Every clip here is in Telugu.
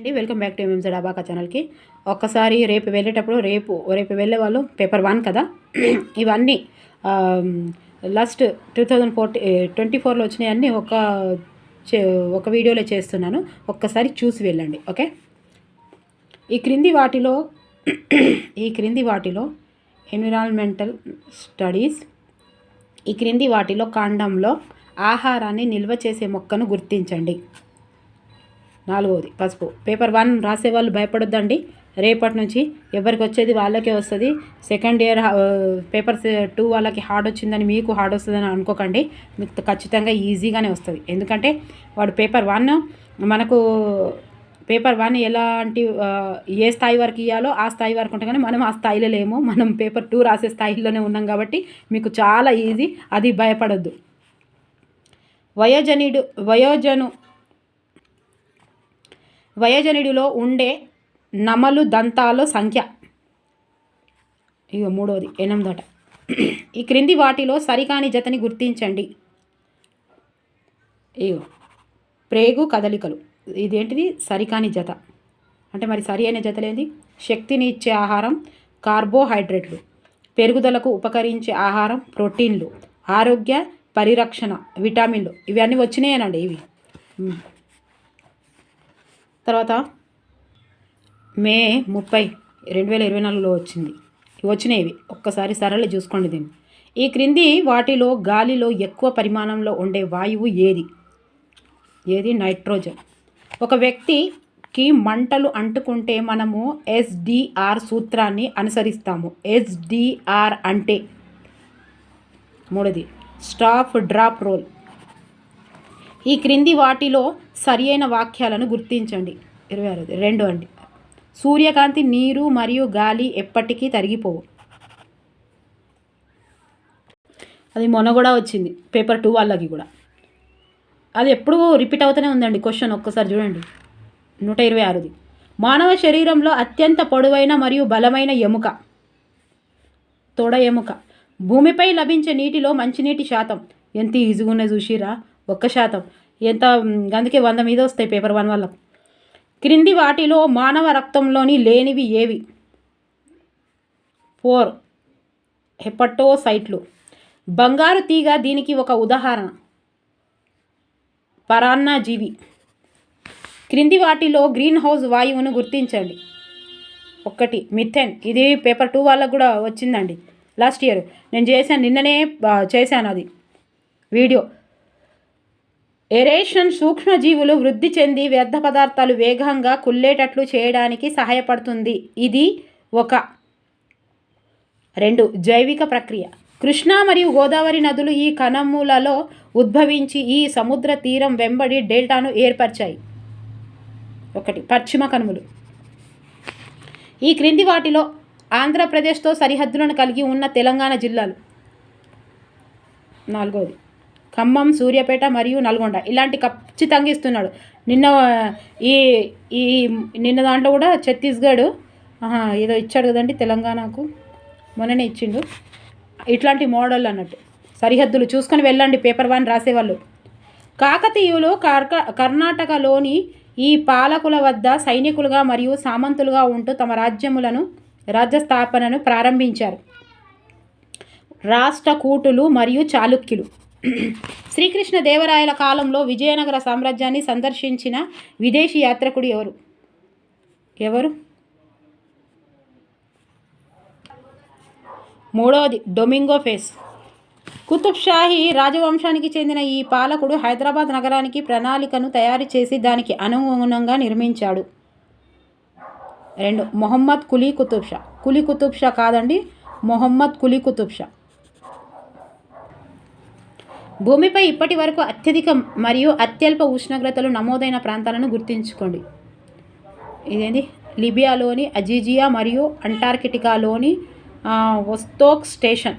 అండి, వెల్కమ్ బ్యాక్ టు ఎంఎంజెడ్ అబాకా ఛానల్కి. ఒక్కసారి రేపు వెళ్ళేటప్పుడు రేపు వెళ్ళే వాళ్ళు పేపర్ 1 కదా, ఇవన్నీ లాస్ట్ 2024లో వచ్చినాయన్నీ ఒక వీడియోలో చేస్తున్నాను. ఒక్కసారి చూసి వెళ్ళండి. ఓకే, ఈ క్రింది వాటిలో ఎన్విరాన్మెంటల్ స్టడీస్, ఈ క్రింది వాటిలో కాండంలో ఆహారాన్ని నిల్వ చేసే మొక్కను గుర్తించండి. 4వది పసుపు. పేపర్ 1 రాసేవాళ్ళు భయపడొద్దండి. రేపటి నుంచి ఎవరికి వచ్చేది వాళ్ళకే వస్తుంది. సెకండ్ ఇయర్ పేపర్ 2 వాళ్ళకి హార్డ్ వచ్చిందని మీకు హార్డ్ వస్తుందని అనుకోకండి. మీకు ఖచ్చితంగా ఈజీగానే వస్తుంది. ఎందుకంటే వాడు పేపర్ 1 మనకు పేపర్ 1 ఎలాంటి ఏ స్థాయి వరకు ఇవ్వాలో ఆ స్థాయి వరకు ఉంటాం, కానీ మనం ఆ స్థాయిలో లేము. మనం పేపర్ 2 రాసే స్థాయిలోనే ఉన్నాం కాబట్టి మీకు చాలా ఈజీ. అది భయపడొద్దు. వయోజనుడిలో ఉండే నమలు దంతాల సంఖ్య. ఇక 3వది 8. ఈ క్రింది వాటిలో సరికాని జతని గుర్తించండి. ఇగో ప్రేగు కదలికలు. ఇదేంటిది? సరికాని జత అంటే మరి సరి అయిన జతలేంది? శక్తిని ఇచ్చే ఆహారం కార్బోహైడ్రేట్లు, పెరుగుదలకు ఉపకరించే ఆహారం ప్రోటీన్లు, ఆరోగ్య పరిరక్షణ విటమిన్లు. ఇవన్నీ వచ్చినాయనండి. ఇవి తర్వాత మే 30, 2024లో వచ్చినాయి. ఒక్కసారి సరళి చూసుకోండి దీన్ని. ఈ క్రింది వాటిలో గాలిలో ఎక్కువ పరిమాణంలో ఉండే వాయువు ఏది? నైట్రోజన్. ఒక వ్యక్తికి మంటలు అంటుకుంటే మనము SDR సూత్రాన్ని అనుసరిస్తాము. SDR అంటే 3ది స్టాప్ డ్రాప్ రోల్. ఈ క్రింది వాటిలో సరి అయిన వాక్యాలను గుర్తించండి. 26. 2 అండి. సూర్యకాంతి, నీరు మరియు గాలి ఎప్పటికీ తరిగిపోవు. అది మొన్న కూడా వచ్చింది పేపర్ 2 వాళ్ళకి కూడా. అది ఎప్పుడు రిపీట్ అవుతూనే ఉందండి క్వశ్చన్. ఒక్కసారి చూడండి. 126ది. మానవ శరీరంలో అత్యంత పొడవైన మరియు బలమైన ఎముక తొడ ఎముక. భూమిపై లభించే నీటిలో మంచినీటి శాతం ఎంత ఈజీగా ఉన్నాయి చూసిరా? 1%. ఎంత? అందుకే 100 మీద వస్తాయి పేపర్ 1 వాళ్ళకు. క్రింది వాటిలో మానవ రక్తంలోని లేనివి ఏవి? 4 హెపటోసైట్లు. బంగారు తీగ దీనికి ఒక ఉదాహరణ. పరాన్నజీవి. క్రింది వాటిలో గ్రీన్ హౌస్ వాయువును గుర్తించండి. 1 మిథేన్. ఇది పేపర్ 2 వాళ్ళకు కూడా వచ్చిందండి లాస్ట్ ఇయర్. నేను చేశాను, నిన్ననే చేశాను అది వీడియో. ఏరేషన్ సూక్ష్మజీవులు వృద్ధి చెంది వ్యర్థ పదార్థాలు వేగంగా కుళ్ళేటట్లు చేయడానికి సహాయపడుతుంది. ఇది ఒక 2 జైవిక ప్రక్రియ. కృష్ణా మరియు గోదావరి నదులు ఈ కణములలో ఉద్భవించి ఈ సముద్ర తీరం వెంబడి డెల్టాను ఏర్పరిచాయి. 1 పశ్చిమ కనుమలు. ఈ క్రింది వాటిలో ఆంధ్రప్రదేశ్తో సరిహద్దులను కలిగి ఉన్న తెలంగాణ జిల్లాలు. 4వది ఖమ్మం, సూర్యాపేట మరియు నల్గొండ. ఇలాంటి ఖచ్చితంగా ఇస్తున్నాడు. నిన్న దాంట్లో కూడా ఛత్తీస్గఢ్ ఏదో ఇచ్చాడు కదండి తెలంగాణకు, మొన్ననే ఇచ్చిండు. ఇట్లాంటి మోడల్ అన్నట్టు సరిహద్దులు చూసుకొని వెళ్ళండి పేపర్ 1 రాసేవాళ్ళు. కాకతీయులు కర్ణాటకలోని ఈ పాలకుల వద్ద సైనికులుగా మరియు సామంతులుగా ఉంటూ తమ రాజ్య స్థాపనను ప్రారంభించారు. రాష్ట్రకూటులు మరియు చాళుక్యులు. శ్రీకృష్ణ దేవరాయల కాలంలో విజయనగర సామ్రాజ్యాన్ని సందర్శించిన విదేశీ యాత్రికుడు ఎవరు? 3వది డొమింగో ఫేస్. కుతుబ్షాహీ రాజవంశానికి చెందిన ఈ పాలకుడు హైదరాబాద్ నగరానికి ప్రణాళికను తయారు చేసి దానికి అనుగుణంగా నిర్మించాడు. 2 మొహమ్మద్ కులీ కుతుబ్షా. కులీ కుతుబ్షా కాదండి, మొహమ్మద్ కులీ కుతుబ్షా. భూమిపై ఇప్పటి వరకు అత్యధిక మరియు అత్యల్ప ఉష్ణోగ్రతలు నమోదైన ప్రాంతాలను గుర్తుంచుకోండి. ఇదేంటి? లిబియాలోని అజీజియా మరియు అంటార్కిటికాలోని వోస్తోక్ స్టేషన్.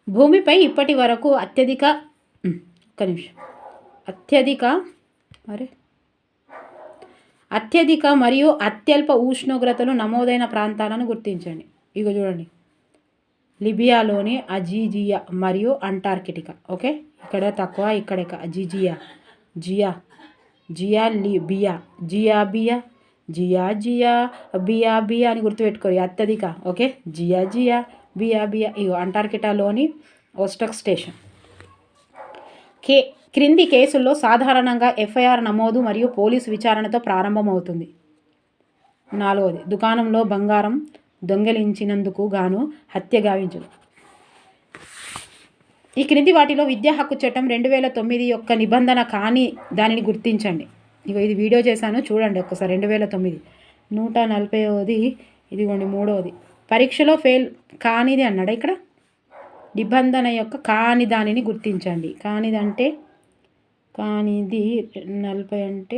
భూమిపై ఇప్పటి వరకు అత్యధిక మరియు అత్యల్ప ఉష్ణోగ్రతలు నమోదైన ప్రాంతాలను గుర్తించండి. ఇక చూడండి, లిబియాలోని అజీజియా మరియు అంటార్కిటికా. ఓకే, ఇక్కడ తక్కువ, ఇక్కడ అజీజియా. జియా, జియా బియా, జియా బియా, జియా జియా బియా బియా అని గుర్తుపెట్టుకోరు అత్యధిక. ఓకే, జియా జియా బియా బియా. ఇగో అంటార్కిటాలోని ఓస్టక్ స్టేషన్. క్రింది కేసుల్లో సాధారణంగా ఎఫ్ఐఆర్ నమోదు మరియు పోలీసు విచారణతో ప్రారంభమవుతుంది. 4వది, దుకాణంలో బంగారం దొంగిలించినందుకు గాను హత్య గావించడం. ఈ క్రింది వాటిలో విద్యా హక్కు చట్టం 2009 యొక్క నిబంధన కాని దానిని గుర్తించండి. ఇది వీడియో చేశాను చూడండి ఒక్కసారి. 2009 140వది, ఇదిగోండి 3వది. పరీక్షలో ఫెయిల్ కానిది అన్నాడు ఇక్కడ. నిబంధన యొక్క కాని దానిని గుర్తించండి. కానిదంటే కానిది 40 అంటే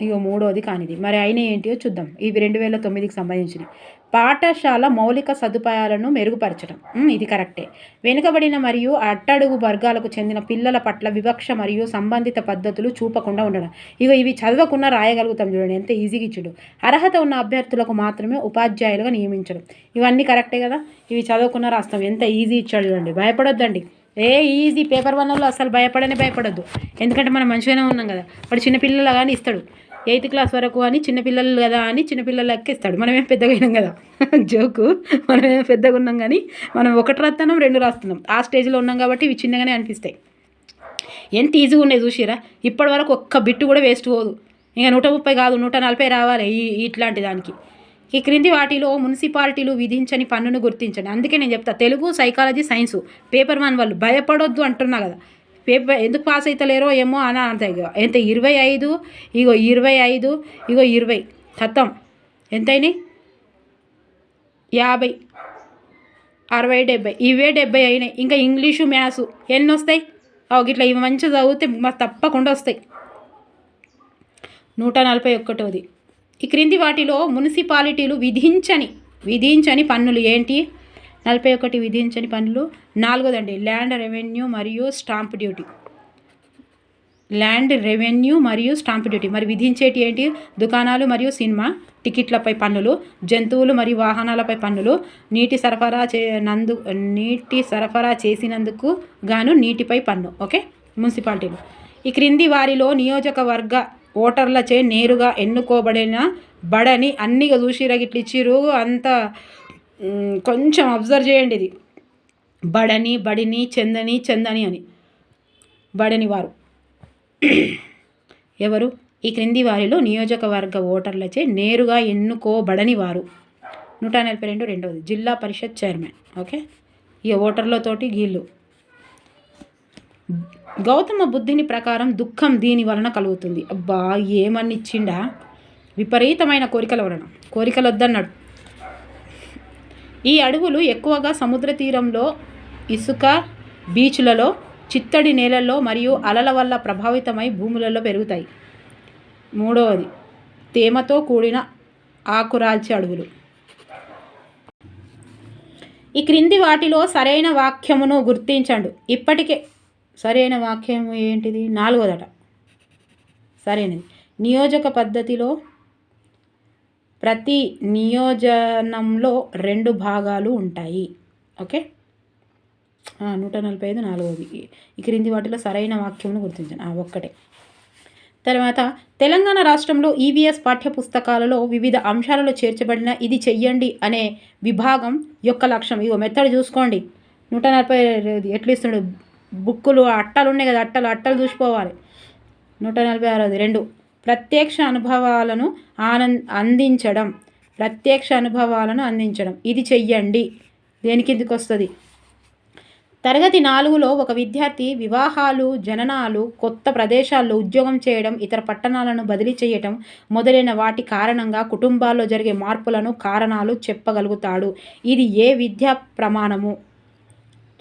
ఇగో 3వది కానిది. మరి అయిన ఏంటియో చూద్దాం. ఇవి 2009కి సంబంధించినవి. పాఠశాల మౌలిక సదుపాయాలను మెరుగుపరచడం, ఇది కరెక్టే. వెనుకబడిన మరియు అట్టడుగు వర్గాలకు చెందిన పిల్లల పట్ల వివక్ష మరియు సంబంధిత పద్ధతులు చూపకుండా ఉండడం. ఇవి చదవకుండా రాయగలుగుతాం చూడండి, ఎంత ఈజీగా ఇచ్చుడు. అర్హత ఉన్న అభ్యర్థులకు మాత్రమే ఉపాధ్యాయులుగా నియమించడం. ఇవన్నీ కరెక్టే కదా. ఇవి చదవకుండా రాస్తాం, ఎంత ఈజీ ఇచ్చాడు చూడండి. భయపడొద్దండి, ఈజీ. పేపర్ 1లో అసలు భయపడొద్దు. ఎందుకంటే మనం మంచిగానే ఉన్నాం కదా. వాడు చిన్నపిల్లలు కానీ ఇస్తాడు 8th క్లాస్ వరకు అని, చిన్నపిల్లలు కదా అని చిన్నపిల్లలు ఎక్కిస్తాడు. మనమేం పెద్దగా అయినాం కదా. జోకు, మనమేం పెద్దగా ఉన్నాం కానీ మనం 1 రాస్తున్నాం 2 రాస్తున్నాం. ఆ స్టేజ్లో ఉన్నాం కాబట్టి ఇవి చిన్నగానే అనిపిస్తాయి. ఎంత ఈజీగా ఉన్నాయి చూసిరా. ఇప్పటి వరకు ఒక్క బిట్టు కూడా వేస్ట్ పోదు. ఇంకా 130 కాదు 140 రావాలి ఇట్లాంటి దానికి. ఈ క్రింది వాటిలో మున్సిపాలిటీలు విధించని పన్నును గుర్తించండి. అందుకే నేను చెప్తా, తెలుగు, సైకాలజీ, సైన్సు పేపర్ 1 వాళ్ళు భయపడొద్దు అంటున్నా కదా. పేపర్ ఎందుకు పాస్ అవుతలేరో ఏమో అని అంత. ఎంత 25, ఇగో 25, ఇగో 20 ఖతం. ఎంతైనాయి 50, 60, 70. ఇవే 70 అయినాయి. ఇంకా ఇంగ్లీషు, మ్యాథ్స్ ఎన్ని వస్తాయి? ఇట్లా ఇవి మంచిగా చదివితే తప్పకుండా వస్తాయి. 141వది. ఈ క్రింది వాటిలో మున్సిపాలిటీలు విధించని పన్నులు ఏంటి? 41 విధించని పన్నులు. 4వదండి, ల్యాండ్ రెవెన్యూ మరియు స్టాంప్ డ్యూటీ. మరి విధించేటి ఏంటి? దుకాణాలు మరియు సినిమా టికెట్లపై పన్నులు, జంతువులు మరియు వాహనాలపై పన్నులు, నీటి సరఫరా చేసినందుకు గాను నీటిపై పన్ను. ఓకే, మున్సిపాలిటీలు. ఈ క్రింది వారిలో నియోజకవర్గ ఓటర్లచే నేరుగా ఎన్నుకోబడిన బడని అన్నిగా చూసిరా గిట్ల ఇచ్చిరు. అంత కొంచెం అబ్జర్వ్ చేయండి. ఇది బడిని చందని అని. బడని వారు ఎవరు? ఈ క్రింది వారిలో నియోజకవర్గ ఓటర్లచే నేరుగా ఎన్నుకోబడని వారు. 142 రెండవది, జిల్లా పరిషత్ చైర్మన్. ఓకే, ఈ ఓటర్లతోటి గీళ్ళు. గౌతమ బుద్ధుని ప్రకారం దుఃఖం దీని వలన కలుగుతుంది. అబ్బా, ఏమని ఇచ్చిండా? విపరీతమైన కోరికల వలన. కోరికలు వద్దన్నాడు. ఈ అడవులు ఎక్కువగా సముద్ర తీరంలో, ఇసుక బీచ్లలో, చిత్తడి నేలల్లో మరియు అలల వల్ల ప్రభావితమై భూములలో పెరుగుతాయి. 3వది, తేమతో కూడిన ఆకురాల్చే అడవులు. ఈ క్రింది వాటిలో సరైన వాక్యమును గుర్తించండి. ఇప్పటికే సరైన వాక్యం ఏంటిది? 4వదట సరైనది. నియోజక పద్ధతిలో ప్రతి నియోజనంలో 2 భాగాలు ఉంటాయి. ఓకే, 145 4వది. ఈ క్రింది వాటిలో సరైన వాక్యంను గుర్తించండి. ఒక్కటే. తర్వాత, తెలంగాణ రాష్ట్రంలో ఈవీఎస్ పాఠ్యపుస్తకాలలో వివిధ అంశాలలో చేర్చబడిన ఇది చెయ్యండి అనే విభాగం యొక్క లక్ష్యం. ఇగో మెథడ్ చూసుకోండి. 140 ఎట్లు ఇస్తున్నాడు? బుక్కులు అట్టలు ఉన్నాయి కదా, అట్టలు చూసిపోవాలి. 146వది 2, ప్రత్యక్ష అనుభవాలను అందించడం. ఇది చెయ్యండి. దేని కిందకి వస్తుంది? తరగతి 4లో ఒక విద్యార్థి వివాహాలు, జననాలు, కొత్త ప్రదేశాల్లో ఉద్యోగం చేయడం, ఇతర పట్టణాలను బదిలీ చేయటం మొదలైన వాటి కారణంగా కుటుంబాల్లో జరిగే మార్పులను కారణాలు చెప్పగలుగుతాడు. ఇది ఏ విద్యా ప్రమాణము?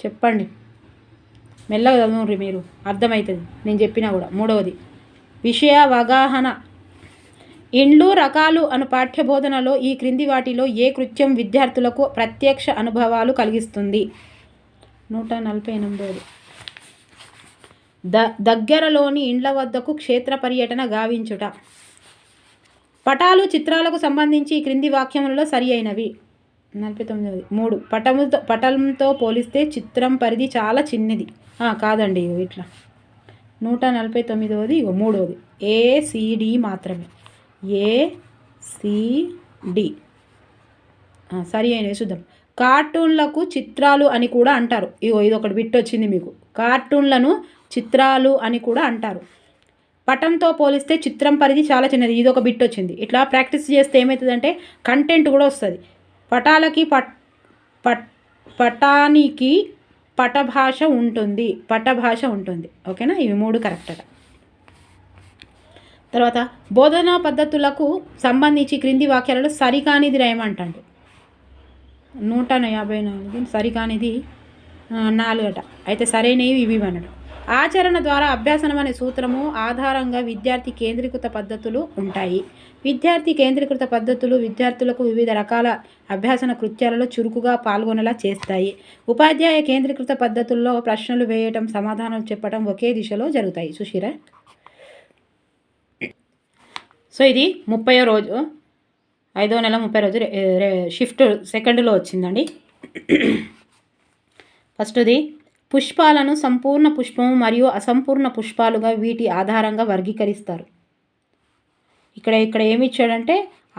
చెప్పండి. మెల్లగా చదవండి, మీరు అర్థమవుతుంది నేను చెప్పినా కూడా. 3వది, విషయ అవగాహన. ఇండ్లు, రకాలు అను పాఠ్యబోధనలో ఈ క్రింది వాటిలో ఏ కృత్యం విద్యార్థులకు ప్రత్యక్ష అనుభవాలు కలిగిస్తుంది? 148వది, దగ్గరలోని ఇండ్ల వద్దకు క్షేత్ర పర్యటన గావించుట. పటాలు, చిత్రాలకు సంబంధించి ఈ క్రింది వాక్యములలో సరి అయినవి. 49వది, 3, పటంతో పోలిస్తే చిత్రం పరిధి చాలా చిన్నది. కాదండి, ఇట్లా 149ది ఇగో మూడోది ఏసిడి మాత్రమే. ఏసిడి సరి అయినవి చూద్దాం. కార్టూన్లకు చిత్రాలు అని కూడా అంటారు. ఇగో ఇది ఒకటి బిట్ వచ్చింది మీకు. కార్టూన్లను చిత్రాలు అని కూడా అంటారు. పటంతో పోలిస్తే చిత్రం పరిధి చాలా చిన్నది. ఇది ఒక బిట్ వచ్చింది. ఇట్లా ప్రాక్టీస్ చేస్తే ఏమవుతుందంటే కంటెంట్ కూడా వస్తుంది. పటాలకి పటానికి పటభాష ఉంటుంది. ఓకేనా? ఇవి 3 కరెక్ట్ అట. తర్వాత బోధనా పద్ధతులకు సంబంధించి క్రింది వాక్యాలలో సరికానిది రాయమంటాడు. 154 సరికానిది 4 అట. అయితే సరైనవి ఇవి అన్నాడు. ఆచరణ ద్వారా అభ్యాసనం అనే సూత్రము ఆధారంగా విద్యార్థి కేంద్రీకృత పద్ధతులు ఉంటాయి. విద్యార్థి కేంద్రీకృత పద్ధతులు విద్యార్థులకు వివిధ రకాల అభ్యాసన కృత్యాలలో చురుకుగా పాల్గొనేలా చేస్తాయి. ఉపాధ్యాయ కేంద్రీకృత పద్ధతుల్లో ప్రశ్నలు వేయటం, సమాధానాలు చెప్పడం ఒకే దిశలో జరుగుతాయి. చూసిరా? సో ఇది 30వ రోజు, 5వ నెల 30 రోజు షిఫ్ట్ 2లో వచ్చిందండి. ఫస్ట్ది పుష్పాలను సంపూర్ణ పుష్పము మరియు అసంపూర్ణ పుష్పాలుగా వీటి ఆధారంగా వర్గీకరిస్తారు. ఇక్కడ ఏమి ఇచ్చాడంటే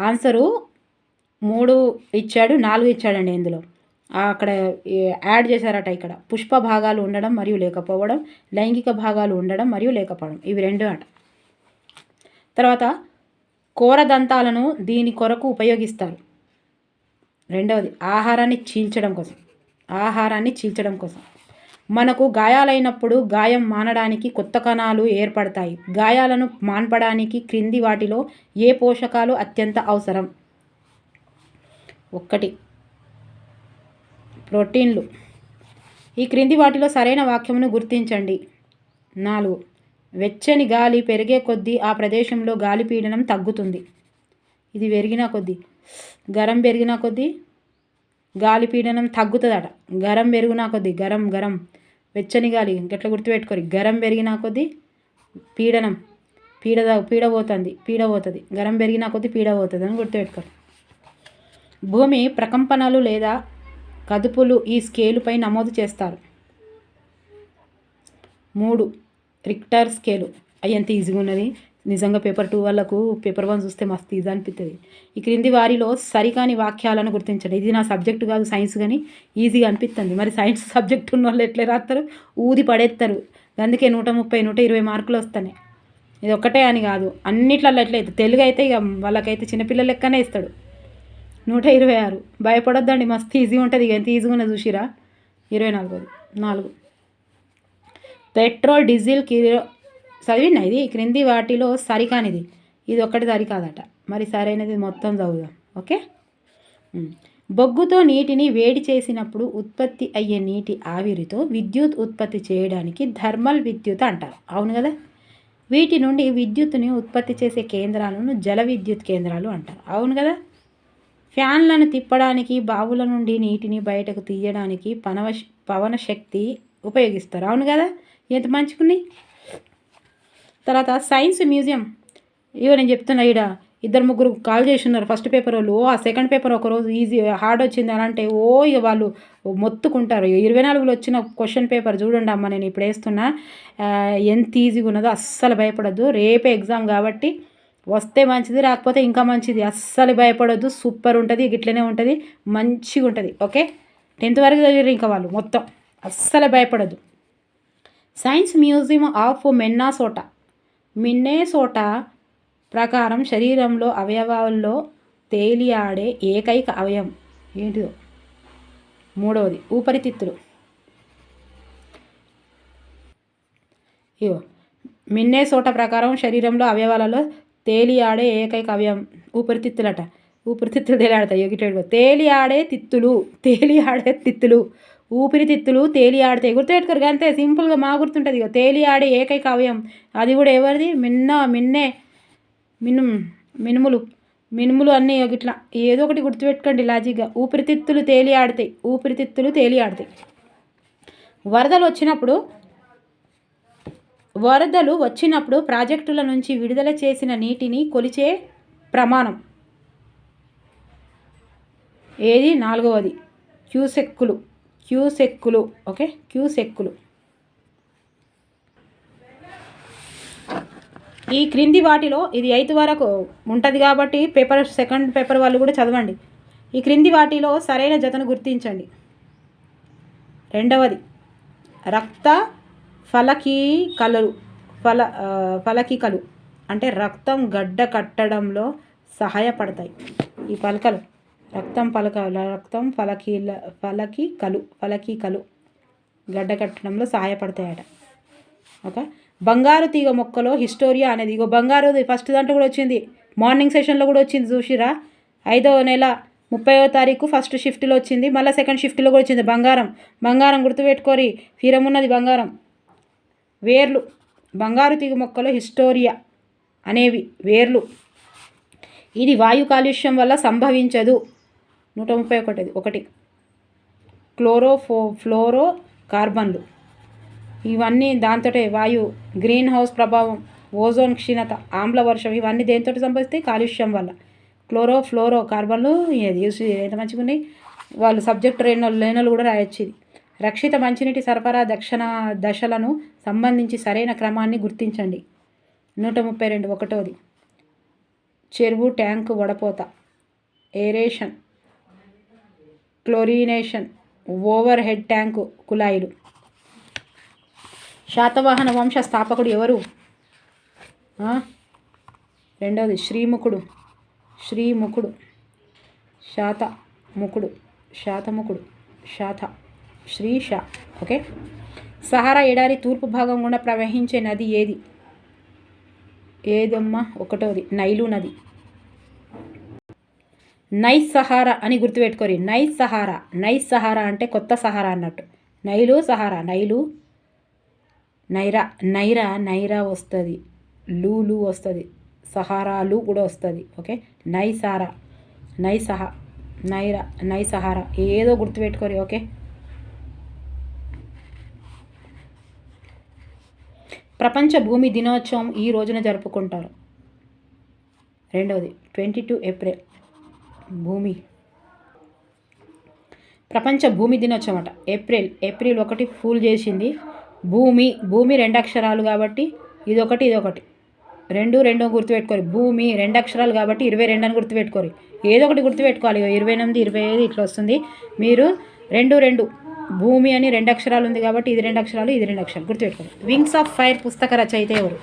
ఆన్సరు 3 ఇచ్చాడు, 4 ఇచ్చాడండి. ఇందులో అక్కడ యాడ్ చేశారట. ఇక్కడ పుష్ప భాగాలు ఉండడం మరియు లేకపోవడం, లైంగిక భాగాలు ఉండడం మరియు లేకపోవడం, ఇవి 2 అట. తర్వాత కోరదంతాలను దీని కొరకు ఉపయోగిస్తారు. రెండవది ఆహారాన్ని చీల్చడం కోసం. మనకు గాయాలైనప్పుడు గాయం మానడానికి కొత్త కణాలు ఏర్పడతాయి. గాయాలను మాన్పడానికి క్రింది వాటిలో ఏ పోషకాలు అత్యంత అవసరం? 1 ప్రోటీన్లు. ఈ క్రింది వాటిలో సరైన వాక్యమును గుర్తించండి. 4 వెచ్చని గాలి పెరిగే కొద్దీ ఆ ప్రదేశంలో గాలి పీడనం తగ్గుతుంది. ఇది పెరిగిన కొద్దీ, గరం పెరిగిన కొద్దీ గాలి పీడనం తగ్గుతుందట. గరం పెరిగిన కొద్దీ, గరం వెచ్చని గాలి గట్ల గుర్తుపెట్టుకోరు. గరం పెరిగిన కొద్దీ పీడ పోతుంది. గరం పెరిగిన కొద్దీ పీడ పోతుంది అని గుర్తుపెట్టుకోరు. భూమి ప్రకంపనలు లేదా కదుపులు ఈ స్కేలుపై నమోదు చేస్తారు. 3 రిక్టర్ స్కేలు. ఎంత ఈజీగా ఉన్నది నిజంగా. పేపర్ 2 వాళ్ళకు పేపర్ 1 చూస్తే మస్తు ఈజీ అనిపిస్తుంది. ఈ క్రింది వారిలో సరికాని వాక్యాలను గుర్తించండి. ఇది నా సబ్జెక్టు కాదు, సైన్స్, కానీ ఈజీగా అనిపిస్తుంది. మరి సైన్స్ సబ్జెక్ట్ ఉన్న వాళ్ళు ఎట్లా రాస్తారు? ఊది పడేస్తారు. అందుకే 130, 120 మార్కులు వస్తున్నాయి. ఇది ఒక్కటే అని కాదు, అన్నిట్లలో ఎట్లయితే. తెలుగు అయితే ఇక వాళ్ళకైతే చిన్నపిల్లల లెక్కనే ఇస్తాడు. 126. భయపడొద్దండి, మస్తు ఈజీగా ఉంటుంది. ఇక ఎంత ఈజీగా ఉన్నది చూసిరా. 24. పెట్రోల్, డీజిల్, చదివినా ఇది. క్రింది వాటిలో సరికానిది. ఇది ఒక్కటి సరికాదట. మరి సరైనది మొత్తం చదువుదాం. ఓకే. బొగ్గుతో నీటిని వేడి చేసినప్పుడు ఉత్పత్తి అయ్యే నీటి ఆవిరితో విద్యుత్ ఉత్పత్తి చేయడానికి థర్మల్ విద్యుత్ అంటారు. అవును కదా? వీటి నుండి విద్యుత్తుని ఉత్పత్తి చేసే కేంద్రాలను జల విద్యుత్ కేంద్రాలు అంటారు. అవును కదా? ఫ్యాన్లను తిప్పడానికి, బావుల నుండి నీటిని బయటకు తీయడానికి పవన శక్తి ఉపయోగిస్తారు. అవును కదా? ఎంత మంచుకున్నాయి. తర్వాత సైన్స్ మ్యూజియం. ఇవో నేను చెప్తున్నా, ఈడ 2-3 కాల్ చేసి ఉన్నారు ఫస్ట్ పేపర్ వాళ్ళు. ఆ సెకండ్ పేపర్ ఒకరోజు ఈజీ హార్డ్ వచ్చింది అని అంటే ఇక వాళ్ళు మొత్తుకుంటారు. 24లో వచ్చిన క్వశ్చన్ పేపర్ చూడండి అమ్మ, నేను ఇప్పుడు వేస్తున్నా. ఎంత ఈజీగా ఉన్నదో, అస్సలు భయపడద్దు. రేపే ఎగ్జామ్ కాబట్టి వస్తే మంచిది, రాకపోతే ఇంకా మంచిది. అస్సలు భయపడొద్దు. సూపర్ ఉంటుంది, గిట్లనే ఉంటుంది, మంచిగా ఉంటుంది. ఓకే. 10th వరకు చదివారు ఇంకా వాళ్ళు మొత్తం. అస్సలు భయపడద్దు. సైన్స్ మ్యూజియం ఆఫ్ మిన్నెసోటా ప్రకారం శరీరంలో అవయవాల్లో తేలియాడే ఏకైక అవయవం ఏంటిదో? 3వది ఊపిరితిత్తులు. మిన్నెసోటా ప్రకారం శరీరంలో అవయవాలలో తేలియాడే ఏకైక అవయవం ఊపిరితిత్తులట. ఊపిరితిత్తులు తేలియాడతాయి. తేలియాడే తిత్తులు, ఊపిరితిత్తులు తేలియాడతాయి. గుర్తుపెట్టుకోరు అంతే, సింపుల్గా మా గుర్తుంటుంది. ఇక తేలియాడే ఏకైక అవయవం అది కూడా ఎవరిది? మినుములు అన్నీ ఇట్లా ఏదో ఒకటి గుర్తుపెట్టుకోండి లాజిక్గా. ఊపిరితిత్తులు తేలియాడతాయి. వరదలు వచ్చినప్పుడు ప్రాజెక్టుల నుంచి విడుదల చేసిన నీటిని కొలిచే ప్రమాణం ఏది? 4వది క్యూసెక్కులు. ఓకే, క్యూసెక్కులు. ఈ క్రింది వాటిలో ఇది 8th వరకు ఉంటుంది కాబట్టి సెకండ్ పేపర్ వాళ్ళు కూడా చదవండి. ఈ క్రింది వాటిలో సరైన జతను గుర్తించండి. రెండవది రక్త ఫలకికలు అంటే రక్తం గడ్డ కట్టడంలో సహాయపడతాయి. ఈ పలకలు రక్తం ఫలకికలు గడ్డ కట్టడంలో సహాయపడతాయట. ఓకే. బంగారు తీగ మొక్కలో హిస్టోరియా అనేది ఇగో బంగారు ఫస్ట్ దాంట్లో కూడా వచ్చింది, మార్నింగ్ సెషన్లో కూడా వచ్చింది చూసిరా. 5వ నెల 30వ తారీఖు ఫస్ట్ షిఫ్ట్లో వచ్చింది, మళ్ళీ సెకండ్ షిఫ్ట్లో కూడా వచ్చింది. బంగారం గుర్తుపెట్టుకోరి, ఫిరమున్నది బంగారం. వేర్లు బంగారు తీగ మొక్కలో హిస్టోరియా అనేవి వేర్లు. ఇది వాయు కాలుష్యం వల్ల సంభవించదు. 131 ఫ్లోరో కార్బన్లు ఇవన్నీ దాంతోటే వాయు గ్రీన్ హౌస్ ప్రభావం, ఓజోన్ క్షీణత, ఆమ్ల వర్షం ఇవన్నీ దేనితో సంభవిస్తాయి? కాలుష్యం వల్ల. ఫ్లోరో కార్బన్లు ఎంత మంచిగా ఉన్నాయి. వాళ్ళు సబ్జెక్ట్ లేనోళ్ళు కూడా రాయొచ్చు. ఇది రక్షిత మంచినీటి సరఫరా దశలను సంబంధించి సరైన క్రమాన్ని గుర్తించండి. 132 1వది చెరువు ట్యాంకు వడపోత, aeration, chlorination, over head tank కుళాయిలు. శాతవాహన వంశ స్థాపకుడు ఎవరు? రెండవది శ్రీముఖుడు. శ్రీష. ఓకే. సహారా ఎడారి తూర్పు భాగం గుండా ప్రవహించే నది ఏదమ్మా? 1వది నైలు నది. నైస్ సహారా అని గుర్తుపెట్టుకోరి. నైస్ సహారా అంటే కొత్త సహారా అన్నట్టు. నైలు సహారా, నైరా వస్తుంది, లూలు వస్తుంది, సహారాలు కూడా వస్తుంది. ఓకే. నై సహారా ఏదో గుర్తుపెట్టుకోరి. ఓకే. ప్రపంచ భూమి దినోత్సవం ఈ రోజున జరుపుకుంటారు. రెండవది 22 ఏప్రిల్ ప్రపంచ భూమి దినోత్సవం అట. ఏప్రిల్ 1 ఫూల్ చేసింది. భూమి 2 అక్షరాలు కాబట్టి ఇదొకటి 2 గుర్తుపెట్టుకోరు. భూమి 2 అక్షరాలు కాబట్టి 22 అని గుర్తుపెట్టుకోరు. ఏదో ఒకటి గుర్తుపెట్టుకోవాలి. 28 25 ఇట్లా వస్తుంది. మీరు 2 భూమి అని 2 అక్షరాలు ఉంది కాబట్టి ఇది 2 అక్షరాలు, ఇది 2 అక్షరాలు గుర్తుపెట్టుకోండి. వింగ్స్ ఆఫ్ ఫైర్ పుస్తక రచయిత ఎవరు?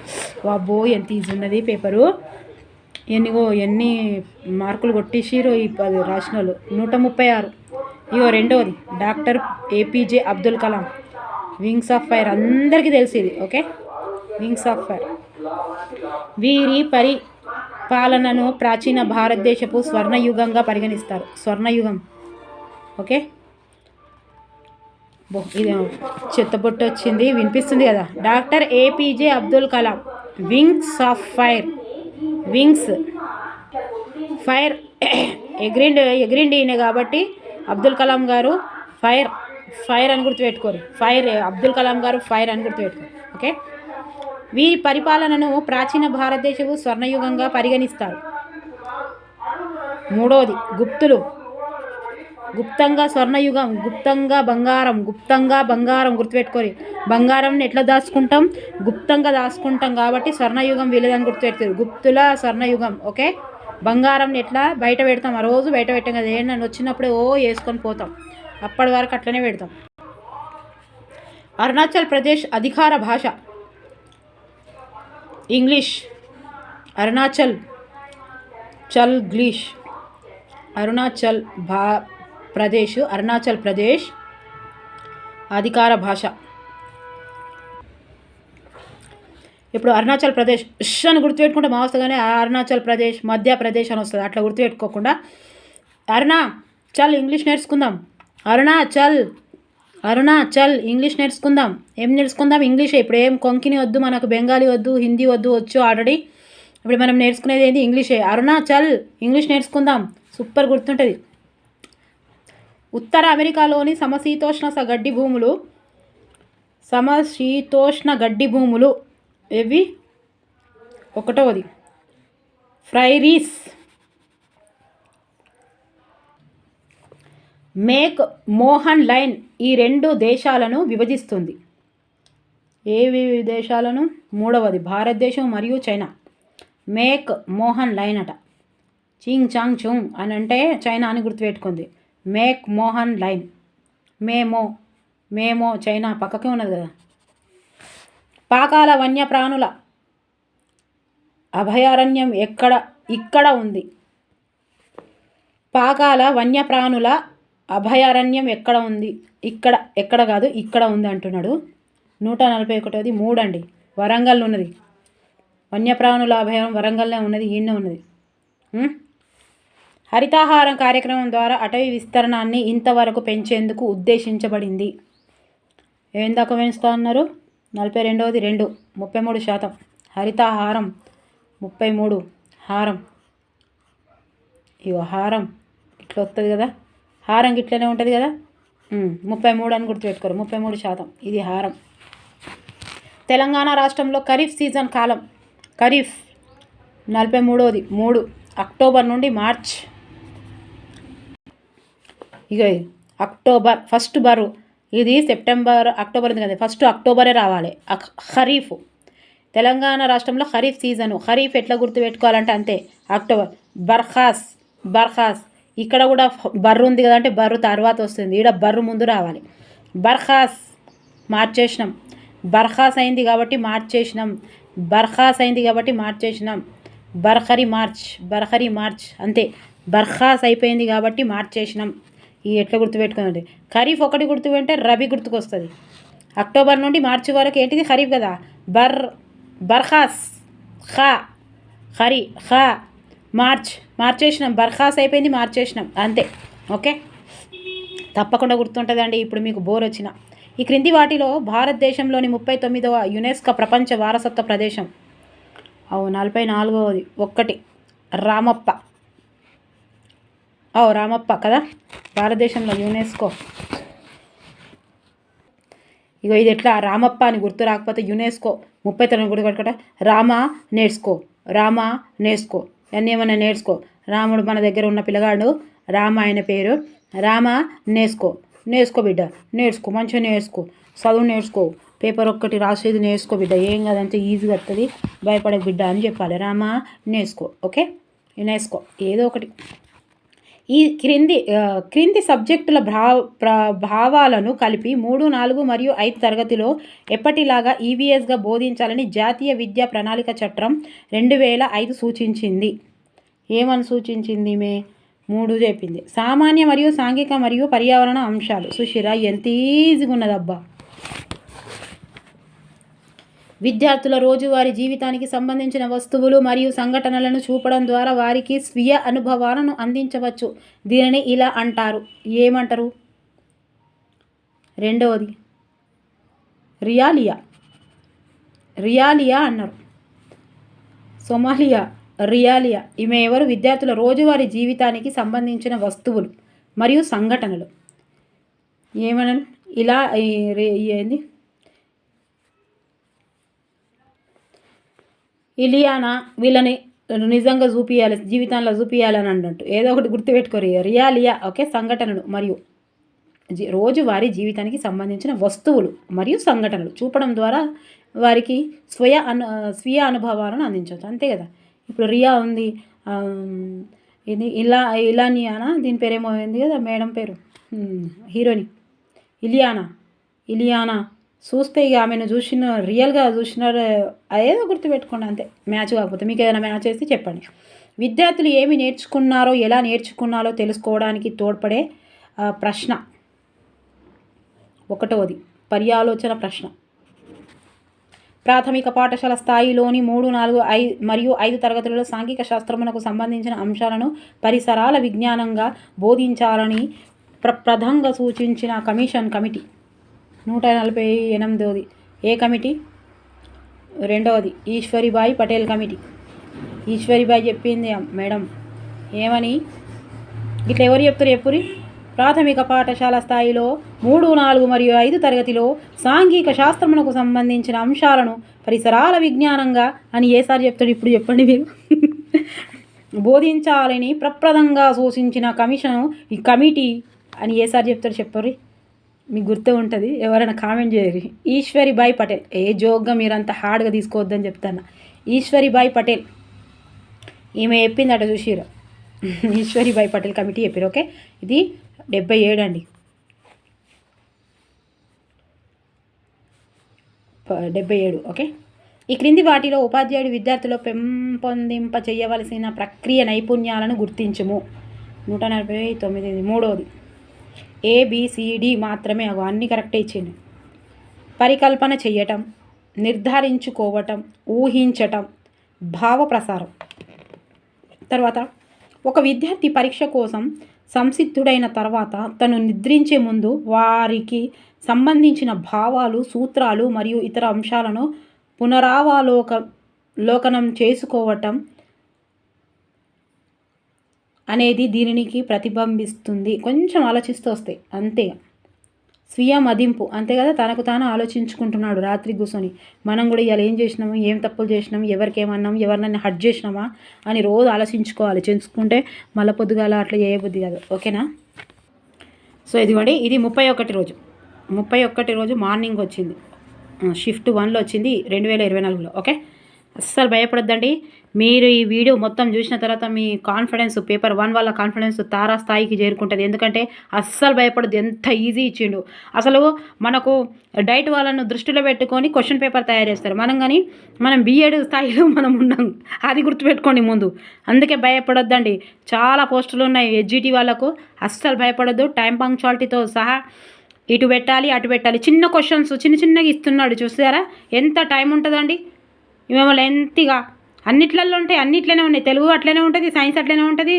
వాబ్బో ఎంత ఈజీ ఉన్నది పేపరు. ఎన్ని మార్కులు కొట్టేసిరో ఈ 10 రాసిన వాళ్ళు. 136. రెండవది doctor APJ Abdul Kalam. Wings of fire అందరికీ తెలిసేది. ఓకే. Wings of fire. వీరి పరిపాలనను ప్రాచీన భారతదేశపు స్వర్ణయుగంగా పరిగణిస్తారు. స్వర్ణయుగం. ఓకే. ఇది చెత్తబొట్టు వచ్చింది, వినిపిస్తుంది కదా. Doctor APJ Abdul Kalam. Wings of fire ఎగిరిండి ఈయన కాబట్టి అబ్దుల్ కలాం గారు ఫైర్ అని గుర్తుపెట్టుకోరు. అబ్దుల్ కలాం గారు ఫైర్ అని గుర్తుపెట్టుకోరు. ఓకే. వీరి పరిపాలనను ప్రాచీన భారతదేశపు స్వర్ణయుగంగా పరిగణిస్తారు. మూడవది గుప్తులు. గుప్తంగా స్వర్ణయుగం, గుప్తంగా బంగారం గుర్తుపెట్టుకోరి. బంగారంని ఎట్లా దాచుకుంటాం? గుప్తంగా దాచుకుంటాం కాబట్టి స్వర్ణయుగం వీళ్ళదని గుర్తుపెడతారు. గుప్తుల స్వర్ణయుగం. ఓకే. బంగారంని ఎట్లా బయట పెడతాం? ఆ రోజు బయట పెట్టాం కదా, ఏంటని వచ్చినప్పుడే వేసుకొని పోతాం. అప్పటి వరకు అట్లనే పెడతాం. అరుణాచల్ ప్రదేశ్ అధికార భాష ఇంగ్లీష్. అరుణాచల్ ప్రదేశ్ అధికార భాష. ఇప్పుడు అరుణాచల్ ప్రదేశ్ అని గుర్తుపెట్టుకుంటే మా వస్తగానే అరుణాచల్ ప్రదేశ్, మధ్యప్రదేశ్ అని వస్తుంది. అట్లా గుర్తుపెట్టుకోకుండా అరుణాచల్ ఇంగ్లీష్ నేర్చుకుందాం. అరుణాచల్ ఇంగ్లీష్ నేర్చుకుందాం. ఏం నేర్చుకుందాం? ఇంగ్లీషే. ఇప్పుడు ఏం కొంకిని వద్దు మనకు, బెంగాలీ వద్దు, హిందీ వద్దు, వచ్చు ఆల్రెడీ. ఇప్పుడు మనం నేర్చుకునేది ఏంటి? ఇంగ్లీషే. అరుణాచల్ ఇంగ్లీష్ నేర్చుకుందాం. సూపర్ గుర్తుంటుంది. ఉత్తర అమెరికాలోని సమశీతోష్ణ గడ్డి భూములు ఇవి. 1వది ఫ్రైరీస్. మేక్ మోహన్ లైన్ ఈ 2 దేశాలను విభజిస్తుంది. ఏవి దేశాలను? 3వది భారతదేశం మరియు చైనా. మేక్ మోహన్ లైన్ అట. చింగ్ చాంగ్ చుంగ్ అని అంటే చైనా అని గుర్తుపెట్టుకుంది. McMahon line. మేమో చైనా పక్కకే ఉన్నది కదా. పాకాల వన్యప్రాణుల అభయారణ్యం ఇక్కడ ఉంది. పాకాల వన్యప్రాణుల అభయారణ్యం ఎక్కడ ఉంది? ఎక్కడ కాదు, ఇక్కడ ఉంది అంటున్నాడు. 141ది 3 అండి. వరంగల్ ఉన్నది. వన్యప్రాణుల అభయారణ్యం వరంగల్లో ఉన్నది, ఈయన ఉన్నది. హరితాహారం కార్యక్రమం ద్వారా అటవీ విస్తరణాన్ని ఇంతవరకు పెంచేందుకు ఉద్దేశించబడింది. ఏం దాకా పెంచుతా అన్నారు? 42ది 2 33%. హరితాహారం 33. హారం ఇగో హారం ఇట్లా వస్తుంది కదా, హారం ఇట్లనే ఉంటుంది కదా. 33 అని గుర్తుపెట్టుకోరు. 33%. ఇది హారం. తెలంగాణ రాష్ట్రంలో ఖరీఫ్ సీజన్ కాలం. ఖరీఫ్ 43ది 3 అక్టోబర్ నుండి మార్చ్. ఇక అక్టోబర్ ఫస్ట్ బరు, ఇది సెప్టెంబర్ అక్టోబర్ ఉంది కదా, ఫస్ట్ అక్టోబరే రావాలి. ఖరీఫ్ తెలంగాణ రాష్ట్రంలో ఖరీఫ్ సీజను. ఖరీఫ్ ఎట్లా గుర్తుపెట్టుకోవాలంటే అంతే, అక్టోబర్. బర్ఖాస్ ఇక్కడ కూడా బర్రు ఉంది కదా అంటే బర్రు తర్వాత వస్తుంది, ఇక్కడ బర్రు ముందు రావాలి. బర్ఖాస్ మార్చేసినాం. బర్ఖాస్ అయింది కాబట్టి మార్చేసినాం. బర్ఖరీ మార్చ్ అంతే. బర్ఖాస్ అయిపోయింది కాబట్టి మార్చేసినాం. ఈ ఎట్లా గుర్తుపెట్టుకోండి. ఖరీఫ్ ఒకటి గుర్తుపెట్టే రబీ గుర్తుకొస్తుంది. అక్టోబర్ నుండి మార్చి వరకు ఏంటిది? ఖరీఫ్ కదా. బర్ఖాస్ మార్చేసినాం. బర్ఖాస్ అయిపోయింది, మార్చేసినాం అంతే. ఓకే, తప్పకుండా గుర్తుంటుందండి. ఇప్పుడు మీకు బోర్ వచ్చిన ఈ క్రింది వాటిలో భారతదేశంలోని 39వ యునెస్కో ప్రపంచ వారసత్వ ప్రదేశం. 44వది 1 రామప్ప కదా. భారతదేశంలో యునెస్కో. ఇగో ఇది ఎట్లా రామప్ప అని గుర్తు రాకపోతే యునెస్కో 39 గుర్తుపెట్టుకుంటా. రామా నేర్చుకో అన్నీ ఏమన్నా నేర్చుకో. రాముడు మన దగ్గర ఉన్న పిల్లగాడు రామ, ఆయన పేరు రామ. నేర్చుకో బిడ్డ, నేర్చుకో, మంచిగా నేర్చుకో, చదువు నేర్చుకో, పేపర్ ఒక్కటి రాసేది నేర్చుకో బిడ్డ, ఏం కాదంటే ఈజీగా వస్తుంది, భయపడే బిడ్డ అని చెప్పాలి. రామ నేర్చుకో. ఓకే, నేర్చుకో ఏదో ఒకటి. ఈ క్రింది సబ్జెక్టుల భావాలను కలిపి 3, 4 మరియు 5 తరగతిలో ఎప్పటిలాగా ఈవీఎస్గా బోధించాలని జాతీయ విద్యా ప్రణాళిక చట్టం 2005 సూచించింది. ఏమని సూచించింది? 3 చెప్పింది. సామాన్య మరియు సాంఘిక మరియు పర్యావరణ అంశాలు. సుశిరా ఎంత ఈజీగా ఉన్నదబ్బా. విద్యార్థుల రోజువారీ జీవితానికి సంబంధించిన వస్తువులు మరియు సంఘటనలను చూపడం ద్వారా వారికి స్వీయ అనుభవాలను అందించవచ్చు. దీనిని ఇలా అంటారు. ఏమంటారు? 2వది రియాలియా అన్నారు. రియాలియా ఈమె ఎవరు? విద్యార్థుల రోజువారీ జీవితానికి సంబంధించిన వస్తువులు మరియు సంఘటనలు. ఏమన్నాను? ఇలా ఏంది? ఇలియానా వీళ్ళని నిజంగా చూపించాలి, జీవితంలో చూపించాలని అన్నట్టు ఏదో ఒకటి గుర్తుపెట్టుకోరు. రియాలియా. ఓకే, సంఘటనలు మరియు రోజువారీ జీవితానికి సంబంధించిన వస్తువులు మరియు సంఘటనలు చూపడం ద్వారా వారికి స్వీయ అనుభవాలను అందించవచ్చు. అంతే కదా. ఇప్పుడు రియా ఉంది, ఇది ఇలానియానా, దీని పేరేమో ఉంది కదా మేడం పేరు, హీరోని ఇలియానా. చూస్తే ఇక ఆమెను రియల్గా చూసినారు, అదేదో గుర్తుపెట్టుకోండి అంతే. మ్యాచ్ కాకపోతే మీకు ఏదైనా మ్యాచ్ వేస్తే చెప్పండి. విద్యార్థులు ఏమి నేర్చుకున్నారో, ఎలా నేర్చుకున్నారో తెలుసుకోవడానికి తోడ్పడే ప్రశ్న. 1వది పర్యాలోచన ప్రశ్న. ప్రాథమిక పాఠశాల స్థాయిలోని 3, 4 మరియు 5 తరగతులలో సాంఘిక శాస్త్రమునకు సంబంధించిన అంశాలను పరిసరాల విజ్ఞానంగా బోధించాలని ప్రప్రథంగా సూచించిన కమిటీ. 148వది ఏ కమిటీ? 2వది ఈశ్వరీబాయి పటేల్ కమిటీ. ఈశ్వరీబాయి చెప్పింది మేడం. ఏమని? ఇట్లా ఎవరు చెప్తారు చెప్పురి? ప్రాథమిక పాఠశాల స్థాయిలో 3, 4 మరియు 5 తరగతిలో సాంఘిక శాస్త్రమునకు సంబంధించిన అంశాలను పరిసరాల విజ్ఞానంగా అని ఏసారి చెప్తాడు? ఇప్పుడు చెప్పండి మీరు. బోధించాలని ప్రప్రదంగా సూచించిన ఈ కమిటీ అని ఏసారి చెప్తాడు చెప్పరు? మీకు గుర్తు ఉంటుంది, ఎవరైనా కామెంట్ చేయరు. ఈశ్వరీబాయి పటేల్. ఏ జోక్గా మీరు అంత హార్డ్గా తీసుకోవద్దని చెప్తాను. ఈశ్వరీబాయి పటేల్ ఈమె చెప్పింది అట చూసిరు ఈశ్వరీబాయి పటేల్ కమిటీ చెప్పారు. ఓకే, ఇది 77 అండి. 77. ఓకే, ఈ క్రింది వాటిలో ఉపాధ్యాయుడు విద్యార్థులు పెంపొందింప చేయవలసిన ప్రక్రియ నైపుణ్యాలను గుర్తించుము. 149. మూడవది ABCD మాత్రమే, అన్నీ కరెక్టే ఇచ్చింది. పరికల్పన చెయ్యటం, నిర్ధారించుకోవటం, ఊహించటం, భావ ప్రసారం. తర్వాత ఒక విద్యార్థి పరీక్ష కోసం సంసిద్ధుడైన తర్వాత తను నిద్రించే ముందు వారికి సంబంధించిన భావాలు, సూత్రాలు మరియు ఇతర అంశాలను పునరావలోకనం చేసుకోవటం అనేది దీనికి ప్రతిబింబిస్తుంది. కొంచెం ఆలోచిస్తూ వస్తాయి అంతే. స్వీయ మదింపు అంతే కదా, తనకు తాను ఆలోచించుకుంటున్నాడు రాత్రి కూర్చొని. మనం కూడా ఇవాళ ఏం చేసినాము, ఏం తప్పులు చేసినాము, ఎవరికి ఏమన్నాం, ఎవరినైనా హర్ట్ చేసినామా అని రోజు ఆలోచించుకోవాలి. చేసుకుంటే మళ్ళీ పొద్దుగాల అట్లా చేయబుద్ది కాదు. ఓకేనా? సో ఇదిగోండి, ఇది 31 రోజు. 31 రోజు మార్నింగ్ వచ్చింది, షిఫ్ట్ 1లో వచ్చింది 2024లో. ఓకే, అస్సలు భయపడొద్దండి. మీరు ఈ వీడియో మొత్తం చూసిన తర్వాత మీ కాన్ఫిడెన్స్, పేపర్ 1 వల్ల కాన్ఫిడెన్స్ తారాస్థాయికి చేరుకుంటుంది. ఎందుకంటే అస్సలు భయపడద్దు, ఎంత ఈజీ ఇచ్చిండు. అసలు మనకు డైట్ వాళ్ళను దృష్టిలో పెట్టుకొని క్వశ్చన్ పేపర్ తయారు చేస్తారు. మనం B.Ed స్థాయిలో మనం ఉన్నాం, అది గుర్తుపెట్టుకోండి ముందు. అందుకే భయపడొద్దండి. చాలా పోస్టులు ఉన్నాయి HGT వాళ్ళకు, అస్సలు భయపడొద్దు. టైం పంక్చువాలిటీతో సహా ఇటు పెట్టాలి అటు పెట్టాలి. చిన్న క్వశ్చన్స్ చిన్నగా ఇస్తున్నాడు, చూసారా ఎంత టైం ఉంటుందండి. ఇవేమో లెంతీగా అన్నిట్లలో ఉంటాయి, అన్నిట్లోనే ఉన్నాయి. తెలుగు అట్లనే ఉంటుంది, సైన్స్ అట్లనే ఉంటుంది,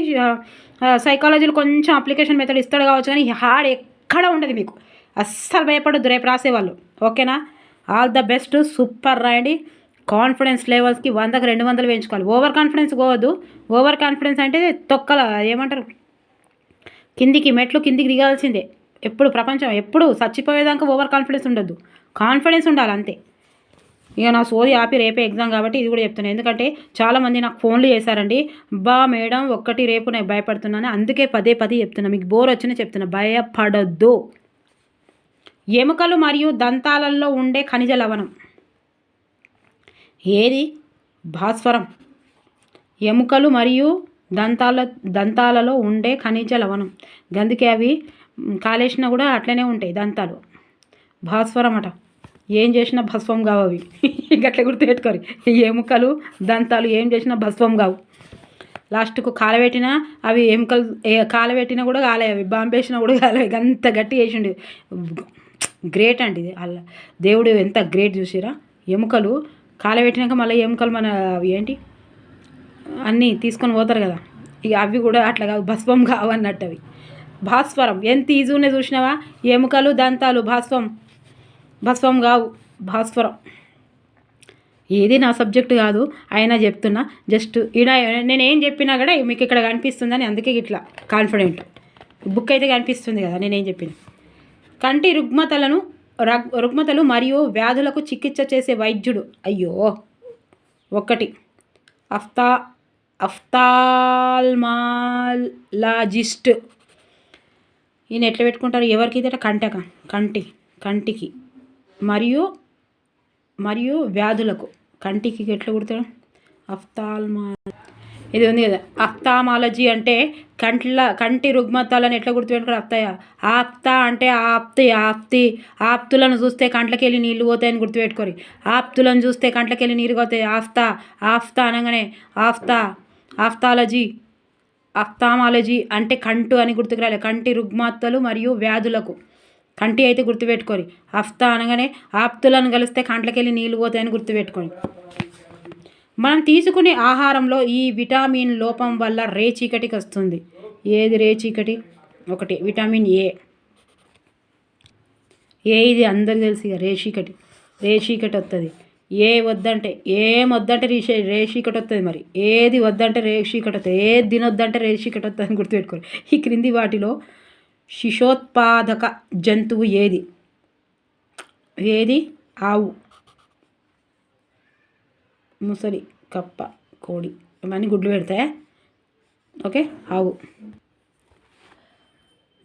సైకాలజీలో కొంచెం అప్లికేషన్ మెథడ్ ఇస్తాడు కావచ్చు, కానీ హార్డ్ ఎక్కడ ఉండదు మీకు. అస్సలు భయపడొద్దు రేపు రాసేవాళ్ళు. ఓకేనా? ఆల్ ద బెస్ట్, సూపర్ రాయండి. కాన్ఫిడెన్స్ లెవెల్స్కి 100కి 200 పెంచుకోవాలి. ఓవర్ కాన్ఫిడెన్స్ పోవద్దు. ఓవర్ కాన్ఫిడెన్స్ అంటే తొక్కల ఏమంటారు, మెట్లు కిందికి దిగాల్సిందే. ఎప్పుడు ప్రపంచం ఎప్పుడు చచ్చిపోయేదాకా ఓవర్ కాన్ఫిడెన్స్ ఉండొద్దు, కాన్ఫిడెన్స్ ఉండాలి అంతే. ఇక నా సోది ఆపి రేపే ఎగ్జామ్ కాబట్టి ఇది కూడా చెప్తున్నాను. ఎందుకంటే చాలామంది నాకు ఫోన్లు చేశారండి, మేడం రేపు నేను భయపడుతున్నాను, అందుకే పదే చెప్తున్నా. మీకు బోర్ వచ్చినా చెప్తున్నా, భయపడొద్దు. ఎముకలు మరియు దంతాలలో ఉండే ఖనిజ లవణం ఏది? భాస్వరం. ఎముకలు మరియు దంతాలలో ఉండే ఖనిజ లవణం, అందుకే అవి కాలేసినా కూడా అట్లనే ఉంటాయి దంతాలు. భాస్వరం అట, ఏం చేసినా భస్వం కావు అవి. గట్ల గుర్తుపెట్టుకోరు. ఎముకలు దంతాలు ఏం చేసినా భస్వం కావు. లాస్ట్కు కాలబెట్టినా అవి ఎముకలు కాలబెట్టినా కూడా కాలే, అవి బాంబేసినా కూడా కాలే. అంత గట్టి చేసిండు. గ్రేట్ అండి ఇది. అలా దేవుడు ఎంత గ్రేట్ చూసిరా. ఎముకలు కాలబెట్టినాక మళ్ళీ ఎముకలు మన అవి ఏంటి అన్నీ తీసుకొని పోతారు కదా, ఇక అవి కూడా అట్లా కావు, భస్వం కావు అన్నట్టు అవి. భాస్వరం ఎంత ఈజీనే చూసినావా. ఎముకలు దంతాలు భస్వం కావు, భాస్వరం. ఏది నా సబ్జెక్ట్ కాదు, అయినా చెప్తున్నా. జస్ట్ ఈడ నేనేం చెప్పినా కూడా మీకు ఇక్కడ కనిపిస్తుందని, అందుకే ఇట్లా కాన్ఫిడెంట్. బుక్ అయితే కనిపిస్తుంది కదా నేనేం చెప్పిన. కంటి రుగ్మతలు మరియు వ్యాధులకు చికిత్స చేసే వైద్యుడు. అయ్యో, 1 అఫ్థాల్మాలజిస్ట్. ఈయన ఎట్లా పెట్టుకుంటారు, ఎవరికి ఇదట, కంటికి మరియు వ్యాధులకు. కంటికి ఎట్లా కుడతాడు, ఇది ఉంది కదా, అఫ్థామాలజీ అంటే కంటి రుగ్మతలను ఎట్లా గుర్తుపెట్టుకోరు. ఆప్తా అంటే ఆప్తులను చూస్తే కంట్లకి వెళ్ళి నీళ్ళు పోతాయని గుర్తుపెట్టుకోరు. ఆప్తులను చూస్తే కంట్లకి వెళ్ళి నీరు పోతాయి. ఆఫ్తా అనగానే అఫ్థామాలజీ అంటే కంటు అని గుర్తుకురాలి. కంటి రుగ్మతలు మరియు వ్యాధులకు, కంటి అయితే గుర్తుపెట్టుకోరు. ఆఫ్తా అనగానే ఆప్తులను కలిస్తే కంట్లకెళ్ళి నీళ్ళు పోతాయని గుర్తుపెట్టుకోండి. మనం తీసుకునే ఆహారంలో ఈ విటమిన్ లోపం వల్ల రేచీకటికి వస్తుంది. ఏది రేచీకటి? 1 విటమిన్ ఏ. ఇది అందరికి తెలిసి రేచీకటి వస్తుంది. ఏం వద్దంటే రేషీకటి వస్తుంది. మరి ఏది వద్దంటే రేషీకటి వస్తుంది, ఏది తినొద్దంటే రేషీకటి వస్తుంది అని గుర్తుపెట్టుకోరు. ఈ క్రింది వాటిలో శిశోత్పాదక జంతువు ఏది? ఆవు, ముసలి, కప్ప, కోడి, ఇవన్నీ గుడ్లు పెడతాయా? ఓకే, ఆవు.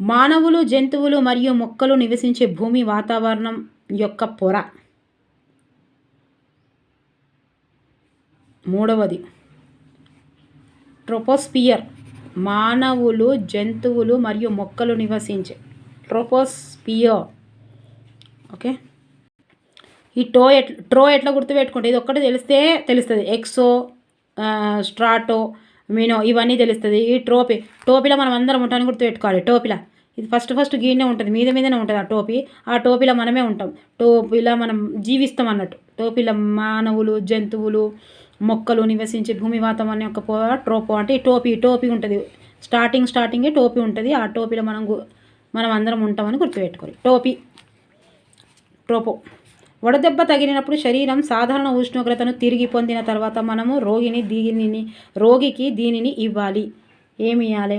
మానవులు, జంతువులు మరియు మొక్కలు నివసించే భూమి వాతావరణం యొక్క పొర. 3వది ట్రోపోస్పియర్ మానవులు, జంతువులు మరియు మొక్కలు నివసించే ట్రోపోస్పియర్. ఓకే, ఈ ట్రో ఎట్లా గుర్తుపెట్టుకుంటే ఇది ఒక్కటి తెలిస్తే తెలుస్తుంది. ఎక్సో, స్ట్రాటో, మీనో ఇవన్నీ తెలుస్తుంది. ఈ టోపీలో మనం అందరం ఉంటామని గుర్తుపెట్టుకోవాలి. టోపీలో ఇది ఫస్ట్ గీనే ఉంటుంది, మీదనే ఉంటుంది ఆ టోపీలో మనమే ఉంటాం. టోపీలో మనం జీవిస్తాం అన్నట్టు. టోపీలో మానవులు, జంతువులు, మొక్కలు నివసించే భూమివాతం అనే ఒక ట్రోపో అంటే ఈ టోపీ ఉంటుంది. స్టార్టింగే టోపీ ఉంటుంది. ఆ టోపీలో మనం అందరం ఉంటామని గుర్తుపెట్టుకోవాలి. ట్రోపో. వడదెబ్బ తగిలినప్పుడు శరీరం సాధారణ ఉష్ణోగ్రతను తిరిగి పొందిన తర్వాత మనము రోగికి దీనిని ఇవ్వాలి. ఏమి ఇవ్వాలి?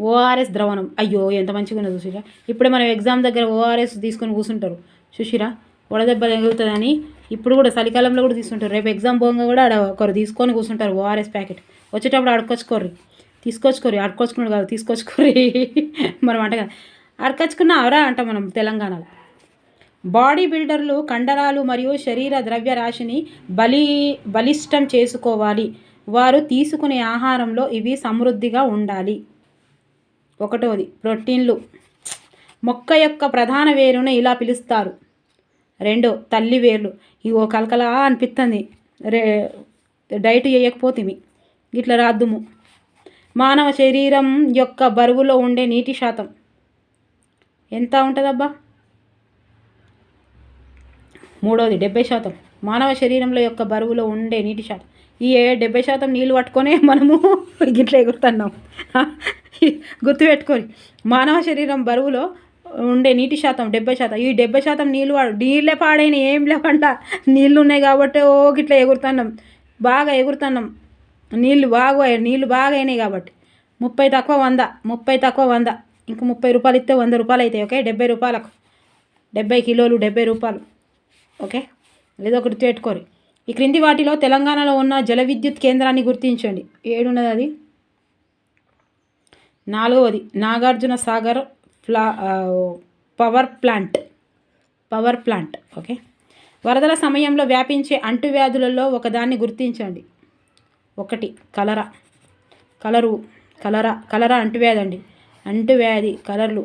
ఓఆర్ఎస్ ద్రవణం. అయ్యో ఎంత మంచిగా ఉన్నది చూసిరా. ఇప్పుడే మనం ఎగ్జామ్ దగ్గర ఓఆర్ఎస్ తీసుకొని కూర్చుంటారు చూసిరా. వడదెబ్బ తగులుతుందని ఇప్పుడు కూడా చలికాలంలో కూడా తీసుకుంటారు. రేపు ఎగ్జామ్ పోగా కూడా ఒకరు తీసుకొని కూర్చుంటారు ఓఆర్ఎస్ ప్యాకెట్. వచ్చేటప్పుడు తీసుకొచ్చుకోర్రి అడుకొచ్చుకున్నాడు కాదు, తీసుకొచ్చుకోర్రి మనం అంట కదా అడకొచ్చుకున్నావరా అంటాం మనం తెలంగాణలో. బాడీ బిల్డర్లు కండరాలు మరియు శరీర ద్రవ్యరాశిని బలిష్టం చేసుకోవాలి. వారు తీసుకునే ఆహారంలో ఇవి సమృద్ధిగా ఉండాలి. 1. ప్రోటీన్లు. మొక్క యొక్క ప్రధాన వేరును ఇలా పిలుస్తారు. 2. తల్లి వేర్లు. ఇవో కలకలా అనిపిస్తుంది డైట్ చేయకపోతే ఇట్లా రాద్దుము. మానవ శరీరం యొక్క బరువులో ఉండే నీటి శాతం ఎంత ఉంటుందబ్బా? 3. 70%. మానవ శరీరంలో యొక్క బరువులో ఉండే నీటి శాతం. ఈ 70% నీళ్ళు పట్టుకొనే మనము గిట్ల ఎగురుతున్నాం. గుర్తుపెట్టుకొని మానవ శరీరం బరువులో ఉండే నీటి శాతం 70%. ఈ 70% నీళ్ళే పాడైన ఏం లేకుండా నీళ్ళు ఉన్నాయి కాబట్టి గిట్లా ఎగురుతున్నాం, బాగా ఎగురుతున్నాం. నీళ్ళు బాగా అయినాయి కాబట్టి. 30 తక్కువ 100 ఇంక 30 రూపాయలు ఇస్తే 100 రూపాయలు అవుతాయి. ఓకే, 70 రూపాయలకు 70 కిలోలు 70 రూపాయలు. ఓకే, ఏదో ఒకటి పెట్టుకోరు. ఈ క్రింది వాటిలో తెలంగాణలో ఉన్న జల విద్యుత్ కేంద్రాన్ని గుర్తించండి. ఏడున్నది అది? 4. Nagarjuna Sagar power plant. Okay, వరదల సమయంలో వ్యాపించే అంటువ్యాధులలో ఒకదాన్ని గుర్తించండి. 1. కలరా అంటువ్యాధి అండి. అంటువ్యాధి కలర్లు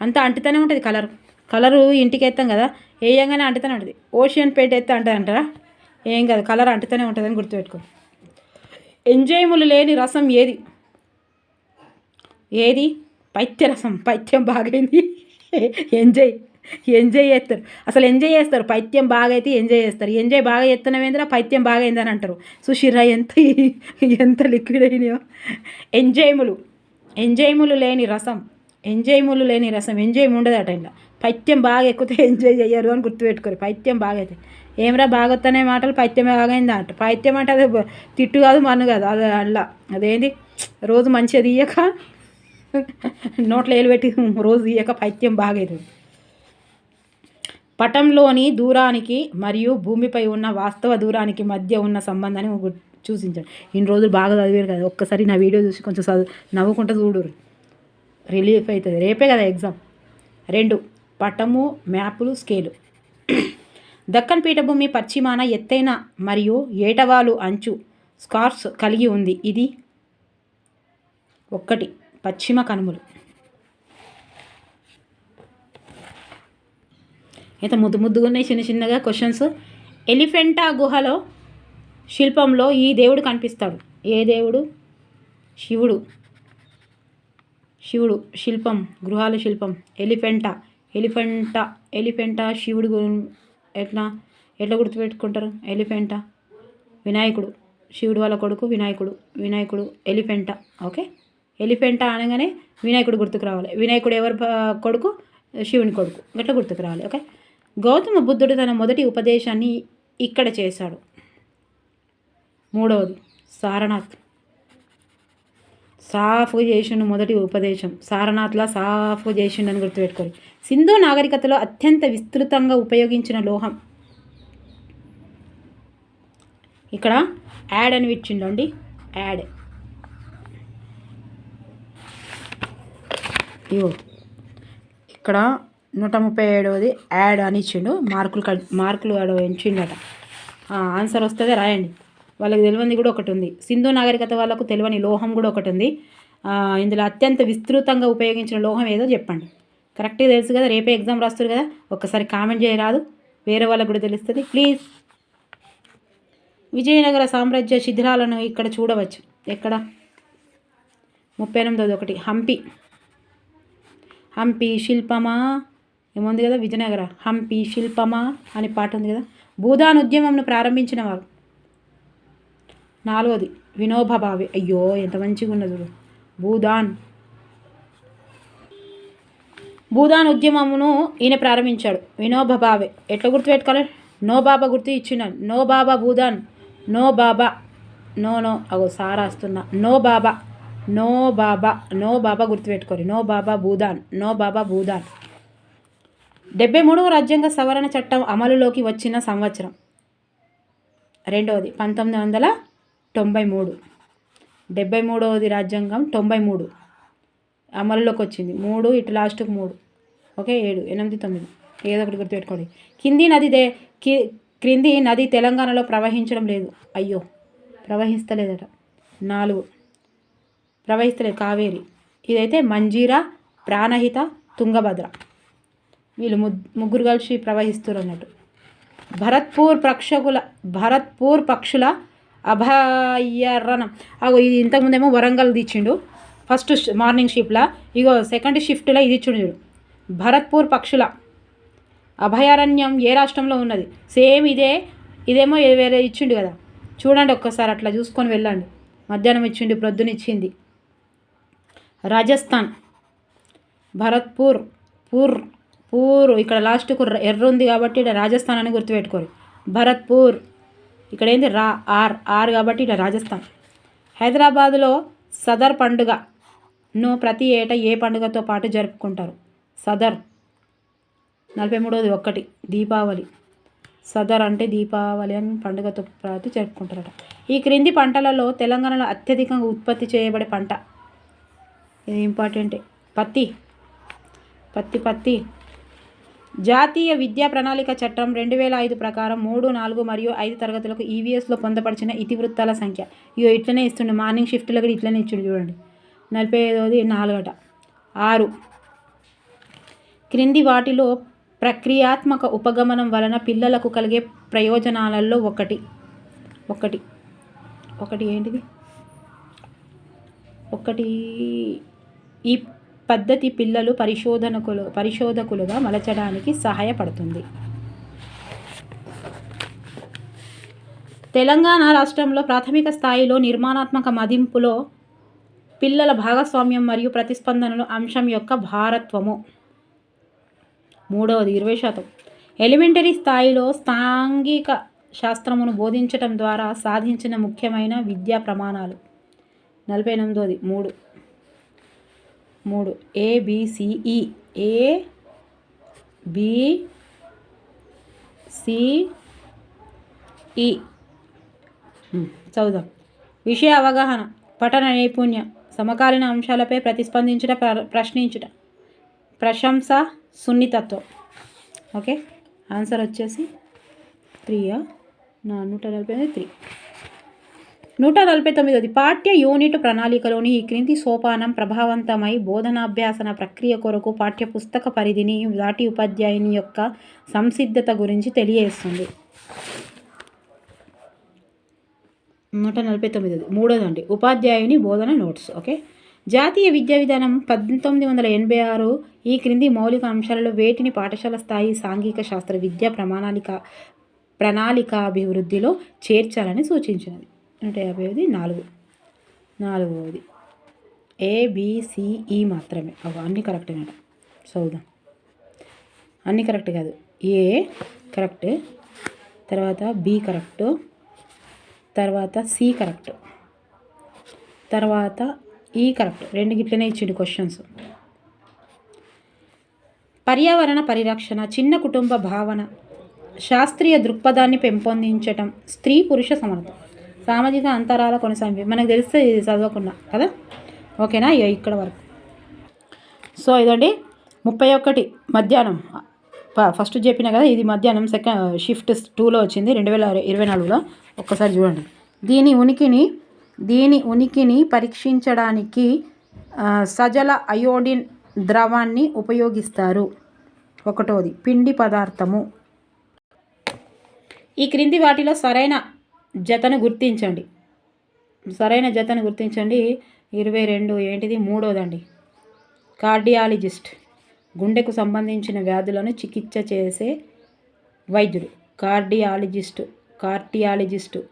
అంతా అంటుతూనే ఉంటుంది. కలరు ఇంటికి ఎత్తాం కదా, వేయంగానే అంటుతూనే ఉంటుంది. ఓషియన్ పెయింట్ ఎత్తే అంటారా? ఏం కాదు, కలర్ అంటుతూనే ఉంటుందని గుర్తుపెట్టుకో. ఎంజైములు లేని రసం ఏది? పైత్యరసం. పైత్యం బాగైంది ఎంజాయ్ చేస్తారు. అసలు ఎంజాయ్ చేస్తారు. పైత్యం బాగా అయితే ఎంజాయ్ చేస్తారు. ఎంజాయ్ బాగా చేస్తున్నామేంద్రా పైత్యం బాగా అయిందని అంటారు. సుషిరా ఎంత లిక్విడ్ అయినాయో. ఎంజైములు లేని రసం. ఎంజైమ్ ఉండదట. ఇలా పైత్యం బాగా ఎక్కితే ఎంజాయ్ చేయరు అని గుర్తుపెట్టుకోరు. పైత్యం బాగా అయితే ఏమరా బాగొత్తనే మాటలు పైత్యం బాగైందా అంట. పైత్యం అంటే అది తిట్టు కాదు, మన్ను కాదు. అది అలా అదేంటి రోజు మంచిగా తీయక నోట్లో ఏలు పెట్టి రోజు తీయక పైత్యం బాగవుతుంది. పటంలోని దూరానికి మరియు భూమిపై ఉన్న వాస్తవ దూరానికి మధ్య ఉన్న సంబంధాన్ని సూచించండి. ఇన్ని రోజులు బాగా చదివారు కదా, ఒక్కసారి నా వీడియో చూసి కొంచెం నవ్వుకుంటూ చూడరు, రిలీఫ్ అవుతుంది. రేపే కదా ఎగ్జామ్. 2. పటము, మ్యాపులు, స్కేలు. దక్కన్ పీఠభూమి పశ్చిమాన ఎత్తైన మరియు ఏటవాలు అంచు స్కార్స్ కలిగి ఉంది. ఇది 1. పశ్చిమ కనుమలు. ఎంత ముద్దుగా ఉన్నాయి చిన్నగా క్వశ్చన్స్. ఎలిఫెంటా గుహలో శిల్పంలో ఈ దేవుడు కనిపిస్తాడు. ఏ దేవుడు? శివుడు. శిల్పం, గృహాల శిల్పం. ఎలిఫెంటా శివుడు. ఎట్లా గుర్తుపెట్టుకుంటారు? ఎలిఫెంటా వినాయకుడు, శివుడు వాళ్ళ కొడుకు వినాయకుడు ఎలిఫెంటా. ఓకే, ఎలిఫెంటా అనగానే వినాయకుడు గుర్తుకు రావాలి. వినాయకుడు ఎవరి కొడుకు? శివుని కొడుకు. గట్లా గుర్తుకు రావాలి. ఓకే, గౌతమ బుద్ధుడు తన మొదటి ఉపదేశాన్ని ఇక్కడ చేశాడు. 3. సారనాథ్. సాఫ్గా చేసిండు మొదటి ఉపదేశం. సారనాథ్లా సాఫ్గా చేసిండు అని గుర్తుపెట్టుకోవాలి. సింధు నాగరికతలో అత్యంత విస్తృతంగా ఉపయోగించిన లోహం. ఇక్కడ యాడ్ అని ఇచ్చిండండి. యాడ్ ఇక్కడ 137ది యాడ్ అని ఇచ్చిండు. మార్కులు ఎంచిండట. ఆన్సర్ వస్తుంది రాయండి. వాళ్ళకి తెలియనిది కూడా ఒకటి ఉంది. సింధు నాగరికత వాళ్ళకు తెలియని లోహం కూడా ఒకటి ఉంది. ఇందులో అత్యంత విస్తృతంగా ఉపయోగించిన లోహం ఏదో చెప్పండి. కరెక్ట్గా తెలుసు కదా, రేపే ఎగ్జామ్ రాస్తారు కదా, ఒక్కసారి కామెంట్ చేయరాదు, వేరే వాళ్ళకు కూడా తెలుస్తుంది ప్లీజ్. విజయనగర సామ్రాజ్య శిథిలాలను ఇక్కడ చూడవచ్చు. ఎక్కడ? 38వ ఒకటి హంపి శిల్పమా ఏముంది కదా, విజయనగర హంపి శిల్పమా అని పాట ఉంది కదా. భూదాన్ ఉద్యమంను ప్రారంభించిన వారు. 4వది వినోబా భావే. అయ్యో ఎంత మంచిగా ఉన్నది. భూదాన్ ఉద్యమమును ఈయన ప్రారంభించాడు, వినోబా భావే. ఎట్లా గుర్తుపెట్టుకోవాలి? నో బాబా గుర్తు ఇచ్చినాను. నో బాబా భూదాన్, నో బాబా, నో అగో సారా వస్తున్నా. నో బాబా గుర్తుపెట్టుకోరు. నో బాబా భూదాన్. 73వ రాజ్యాంగ సవరణ చట్టం అమలులోకి వచ్చిన సంవత్సరం. 2వది 1993. 73వది రాజ్యాంగం 93 అమలులోకి వచ్చింది. 3 ఇటు లాస్ట్కు 3, ఓకే. 7, 8, 9 ఏదో ఒకటి గుర్తుపెట్టుకోండి. క్రింది నది తెలంగాణలో ప్రవహించడం లేదు. అయ్యో ప్రవహిస్తలేదట. 4 ప్రవహిస్తలేదు. కావేరి. ఇదైతే మంజీరా, ప్రాణహిత, తుంగభద్ర. వీళ్ళు ముగ్గురు కలిసి ప్రవహిస్తారు అన్నట్టు. భరత్పూర్ పక్షుల అభయారణ్యం. ఇది ఇంతకుముందేమో వరంగల్ ఇచ్చిండు ఫస్ట్ మార్నింగ్ షిఫ్ట్లో. ఇగో సెకండ్ షిఫ్ట్లో ఇది ఇచ్చిండు చూడు. భరత్పూర్ పక్షుల అభయారణ్యం ఏ రాష్ట్రంలో ఉన్నది? సేమ్ ఇదేమో వేరే ఇచ్చిండు కదా, చూడండి ఒక్కసారి అట్లా చూసుకొని వెళ్ళండి. మధ్యాహ్నం ఇచ్చిండు, ప్రొద్దున ఇచ్చింది. రాజస్థాన్. భరత్పూర్ ఇక్కడ లాస్ట్కు ఎర్ర ఉంది కాబట్టి ఇక్కడ రాజస్థాన్ అని గుర్తుపెట్టుకోరు. భరత్పూర్ ఇక్కడ ఏంది ఆర్ కాబట్టి ఇక్కడ రాజస్థాన్. హైదరాబాదులో సదర్ పండుగను ప్రతి ఏటా ఏ పండుగతో పాటు జరుపుకుంటారు? సదర్. 43వది 1 దీపావళి. సదర్ అంటే దీపావళి అని పండుగతో పాటు జరుపుకుంటారట. ఈ క్రింది పంటలలో తెలంగాణలో అత్యధికంగా ఉత్పత్తి చేయబడే పంట ఇది ఇంపార్టెంటే. పత్తి. జాతీయ విద్యా ప్రణాళిక చట్టం 2005 ప్రకారం 3, 4 మరియు 5 తరగతులకు ఈవీఎస్లో పొందపరిచిన ఇతివృత్తాల సంఖ్య. ఇగో ఇట్లనే ఇస్తుండే, మార్నింగ్ షిఫ్ట్లో కూడా ఇట్లనే ఇచ్చిండు చూడండి. 45వది 4 6. క్రింది వాటిలో ప్రక్రియాత్మక ఉపగమనం వలన పిల్లలకు కలిగే ప్రయోజనాలలో ఒకటి ఏంటిది? ఈ పద్ధతి పిల్లలు పరిశోధకులుగా మలచడానికి సహాయపడుతుంది. తెలంగాణ రాష్ట్రంలో ప్రాథమిక స్థాయిలో నిర్మాణాత్మక మదింపులో పిల్లల భాగస్వామ్యం మరియు ప్రతిస్పందనలు అంశం యొక్క భారత్వము. 3వది 20%. ఎలిమెంటరీ స్థాయిలో సాంఘిక శాస్త్రమును బోధించటం ద్వారా సాధించిన ముఖ్యమైన విద్యా ప్రమాణాలు. 48వది 3 ABCE చదువుదాం. విషయ అవగాహన, పఠన నైపుణ్యం, సమకాలీన అంశాలపై ప్రతిస్పందించుట, ప్రశ్నించుట, ప్రశంస, సున్నితత్వం. ఓకే, ఆన్సర్ వచ్చేసి 3. 149. 149వది పాఠ్య యూనిట్ ప్రణాళికలోని ఈ క్రింది సోపానం ప్రభావవంతమై బోధనాభ్యాసన ప్రక్రియ కొరకు పాఠ్యపుస్తక పరిధిని దాటి ఉపాధ్యాయుని యొక్క సంసిద్ధత గురించి తెలియజేస్తుంది. 149. 3వదండి ఉపాధ్యాయుని బోధన నోట్స్. ఓకే, జాతీయ విద్యా విధానం 1986 ఈ క్రింది మౌలిక అంశాలలో వేటిని పాఠశాల స్థాయి సాంఘిక శాస్త్ర విద్యా ప్రణాళికాభివృద్ధిలో చేర్చాలని సూచించినది. 150. 4వది ABCE మాత్రమే. అన్నీ కరెక్టేనట. చదువుదాం. అన్నీ కరెక్ట్ కాదు. A కరెక్ట్, తర్వాత B కరెక్ట్, తర్వాత C కరెక్ట్, తర్వాత E కరెక్ట్. 2 గిట్లనే ఇచ్చిండు క్వశ్చన్స్. పర్యావరణ పరిరక్షణ, చిన్న కుటుంబ భావన, శాస్త్రీయ దృక్పథాన్ని పెంపొందించటం, స్త్రీ పురుష సమానత్వం, సామాజిక అంతరాల కొనసాగింపు. మనకు తెలిస్తే ఇది చదవకుండా కదా. ఓకేనా, ఇక్కడ వరకు. సో ఇదండి 31 మధ్యాహ్నం ఫస్ట్ చెప్పిన కదా, ఇది మధ్యాహ్నం సెకండ్ షిఫ్ట్ 2లో వచ్చింది 2024లో. ఒక్కసారి చూడండి. దీని ఉనికిని పరీక్షించడానికి సజల అయోడిన్ ద్రవాన్ని ఉపయోగిస్తారు. 1. పిండి పదార్థము. ఈ క్రింది వాటిలో సరైన జతను గుర్తించండి. 22 ఏంటిది? 3వదండి. కార్డియాలజిస్ట్, గుండెకు సంబంధించిన వ్యాధులను చికిత్స చేసే వైద్యుడు.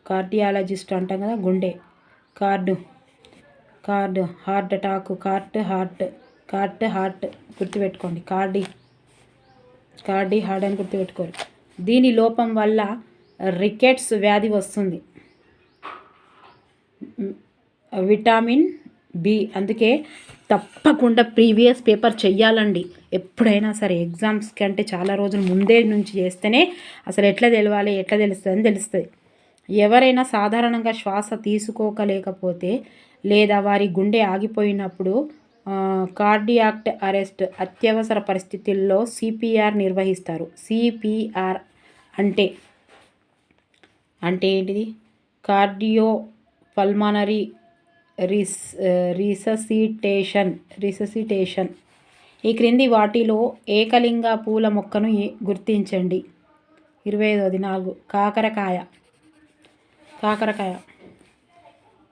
కార్డియాలజిస్ట్ అంటాం కదా, గుండె. హార్ట్ అటాక్, హార్ట్ గుర్తుపెట్టుకోండి. హార్ట్ అని గుర్తుపెట్టుకోరు. దీని లోపం వల్ల రికెట్స్ వ్యాధి వస్తుంది. Vitamin B. అందుకే తప్పకుండా ప్రీవియస్ పేపర్ చెయ్యాలండి. ఎప్పుడైనా సరే ఎగ్జామ్స్ కంటే చాలా రోజుల ముందే నుంచి చేస్తేనే అసలు ఎట్లా తెలుస్తుంది. ఎవరైనా సాధారణంగా శ్వాస తీసుకోలేకపోతే లేదా వారి గుండె ఆగిపోయినప్పుడు కార్డియాక్ అరెస్ట్, అత్యవసర పరిస్థితుల్లో సిపిఆర్ నిర్వహిస్తారు. సిపిఆర్ అంటే ఏంటిది? Cardio pulmonary resuscitation. ఈ క్రింది వాటిలో ఏకలింగ పూల మొక్కను గుర్తించండి. 25. 4.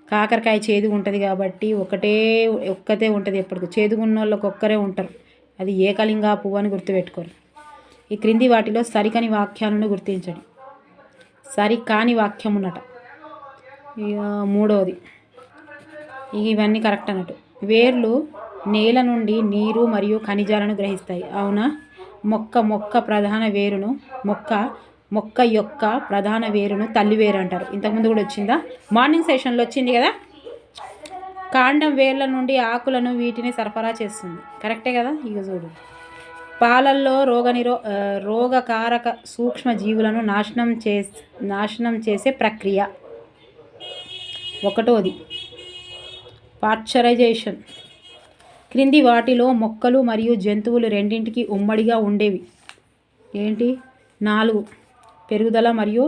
కాకరకాయ చేదు ఉంటుంది కాబట్టి ఒక్కతే ఉంటుంది. ఎప్పటికీ చేదుగున్న వాళ్ళకి ఒక్కరే ఉంటారు. అది ఏకలింగ పువ్వు అని గుర్తుపెట్టుకోరు. ఈ క్రింది వాటిలో సరికాని వాక్యాలను గుర్తించండి. సరికాని వాక్యం ఉన్నట. 3వది. ఇవన్నీ కరెక్ట్ అన్నట్టు. వేర్లు నేల నుండి నీరు మరియు ఖనిజాలను గ్రహిస్తాయి. అవునా? మొక్క యొక్క ప్రధాన వేరును తల్లి వేరు అంటారు. ఇంతకుముందు కూడా వచ్చిందా? మార్నింగ్ సెషన్లో వచ్చింది కదా. కాండం వేర్ల నుండి ఆకులను వీటిని సరఫరా చేస్తుంది. కరెక్టే కదా. ఇక చూడు, పాలల్లో రోగకారక సూక్ష్మ జీవులను నాశనం చేసే ప్రక్రియ. 1వది పాశ్చరైజేషన్. క్రింది వాటిలో మొక్కలు మరియు జంతువులు రెండింటికి ఉమ్మడిగా ఉండేవి ఏంటి? 4. పెరుగుదల మరియు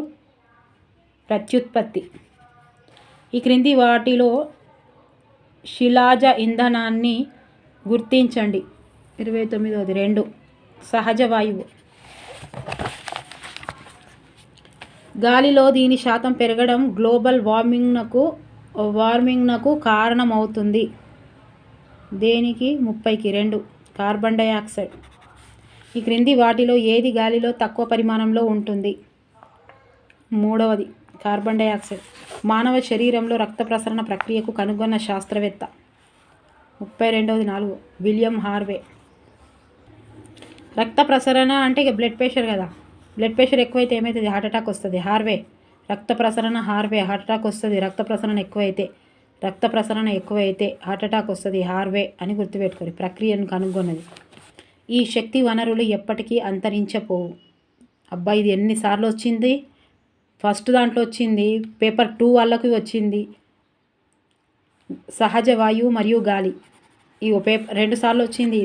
ప్రత్యుత్పత్తి. ఈ క్రింది వాటిలో శిలాజ ఇంధనాన్ని గుర్తించండి. 29. 2. సహజ వాయువు. గాలిలో దీని శాతం పెరగడం గ్లోబల్ వార్మింగ్నకు కారణమవుతుంది. దేనికి? 30కి 2. Carbon dioxide. ఈ క్రింది వాటిలో ఏది గాలిలో తక్కువ పరిమాణంలో ఉంటుంది? 3వది కార్బన్ డైఆక్సైడ్. మానవ శరీరంలో రక్త ప్రసరణ ప్రక్రియకు కనుగొన్న శాస్త్రవేత్త. 32. 4. William Harvey. రక్త ప్రసరణ అంటే ఇక బ్లడ్ ప్రెషర్ కదా. బ్లడ్ ప్రెషర్ ఎక్కువైతే ఏమవుతుంది? హార్ట్ అటాక్ వస్తుంది. హార్ట్ అటాక్ వస్తుంది. రక్త ప్రసరణ ఎక్కువైతే హార్ట్ అటాక్ వస్తుంది. హార్వే అని గుర్తుపెట్టుకోరు. ప్రక్రియను కనుగొన్నది. ఈ శక్తి వనరులు ఎప్పటికీ అంతరించపోవు. అబ్బా, ఇది ఎన్నిసార్లు వచ్చింది? ఫస్ట్ దాంట్లో వచ్చింది, పేపర్ 2 వాళ్ళకి వచ్చింది. సహజ వాయువు మరియు గాలి. ఈ 2 సార్లు వచ్చింది.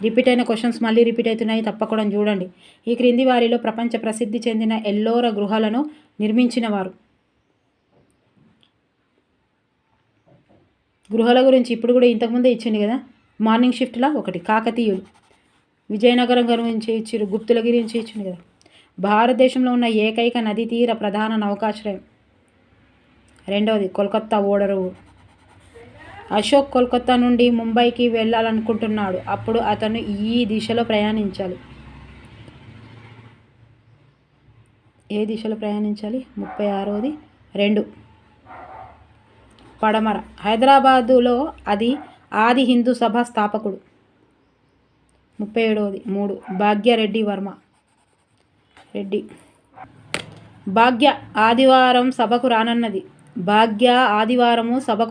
రిపీట్ అయిన క్వశ్చన్స్ మళ్ళీ రిపీట్ అవుతున్నాయి. తప్పకుండా చూడండి. ఈ క్రింది వారిలో ప్రపంచ ప్రసిద్ధి చెందిన ఎల్లోరా గుహలను నిర్మించిన వారు. గృహాల గురించి ఇప్పుడు కూడా ఇంతకుముందే ఇచ్చింది కదా మార్నింగ్ షిఫ్ట్లో. 1. కాకతీయులు. విజయనగరం గురించి ఇచ్చారు. గుప్తుల గురించి ఇచ్చింది కదా. భారతదేశంలో ఉన్న ఏకైక నదీ తీర ప్రధాన నౌకాశ్రయం. 2వది కోల్కతా ఓడరేవు. అశోక్ కోల్కతా నుండి ముంబైకి వెళ్ళాలనుకుంటున్నాడు. అప్పుడు అతను ఈ దిశలో ప్రయాణించాలి. ఏ దిశలో ప్రయాణించాలి? 36వది 2. పడమర. హైదరాబాదులో ఆది హిందూ సభ స్థాపకుడు. 37వది 3. భాగ్యరెడ్డి వర్మ. భాగ్య ఆదివారం సభకు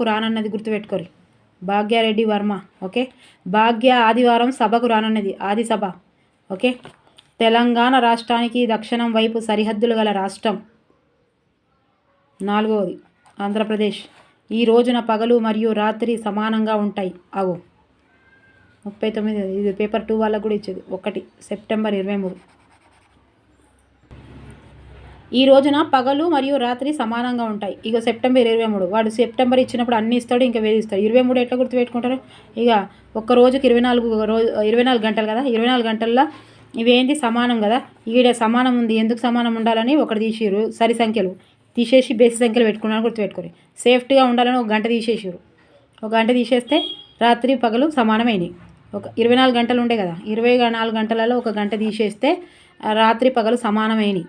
రానన్నది గుర్తుపెట్టుకోరు. భాగ్యారెడ్డి వర్మ. ఓకే. భాగ్య ఆదివారం సభకు రానన్నది. ఆది సభ. ఓకే. తెలంగాణ రాష్ట్రానికి దక్షిణం వైపు సరిహద్దులు గల రాష్ట్రం. 4వది ఆంధ్రప్రదేశ్. ఈ రోజున పగలు మరియు రాత్రి సమానంగా ఉంటాయి. 39. ఇది పేపర్ 2 వాళ్ళకు కూడా ఇచ్చేది. 1. సెప్టెంబర్ 23. ఈ రోజున పగలు మరియు రాత్రి సమానంగా ఉంటాయి. ఇక సెప్టెంబర్ 23 వాడు సెప్టెంబర్ ఇచ్చినప్పుడు అన్నీ ఇస్తాడు, ఇంకా వేధిస్తాడు. 23 ఎట్లా గుర్తుపెట్టుకుంటారు? ఇక ఒక్క రోజుకి 24 గంటలు కదా, 24 గంటల్లో ఇవేంటి సమానం కదా, ఈడ సమానం ఉంది, ఎందుకు సమానం ఉండాలని ఒకటి తీసిరు. సరి సంఖ్యలు తీసేసి బేసి సంఖ్యలు పెట్టుకున్నాను, గుర్తుపెట్టుకోరు. సేఫ్టీగా ఉండాలని ఒక గంట తీసేసారు. ఒక గంట తీసేస్తే రాత్రి పగలు సమానమైనవి. ఒక 24 గంటలు ఉండే కదా, 24 గంటలలో ఒక గంట తీసేస్తే రాత్రి పగలు సమానమైనవి.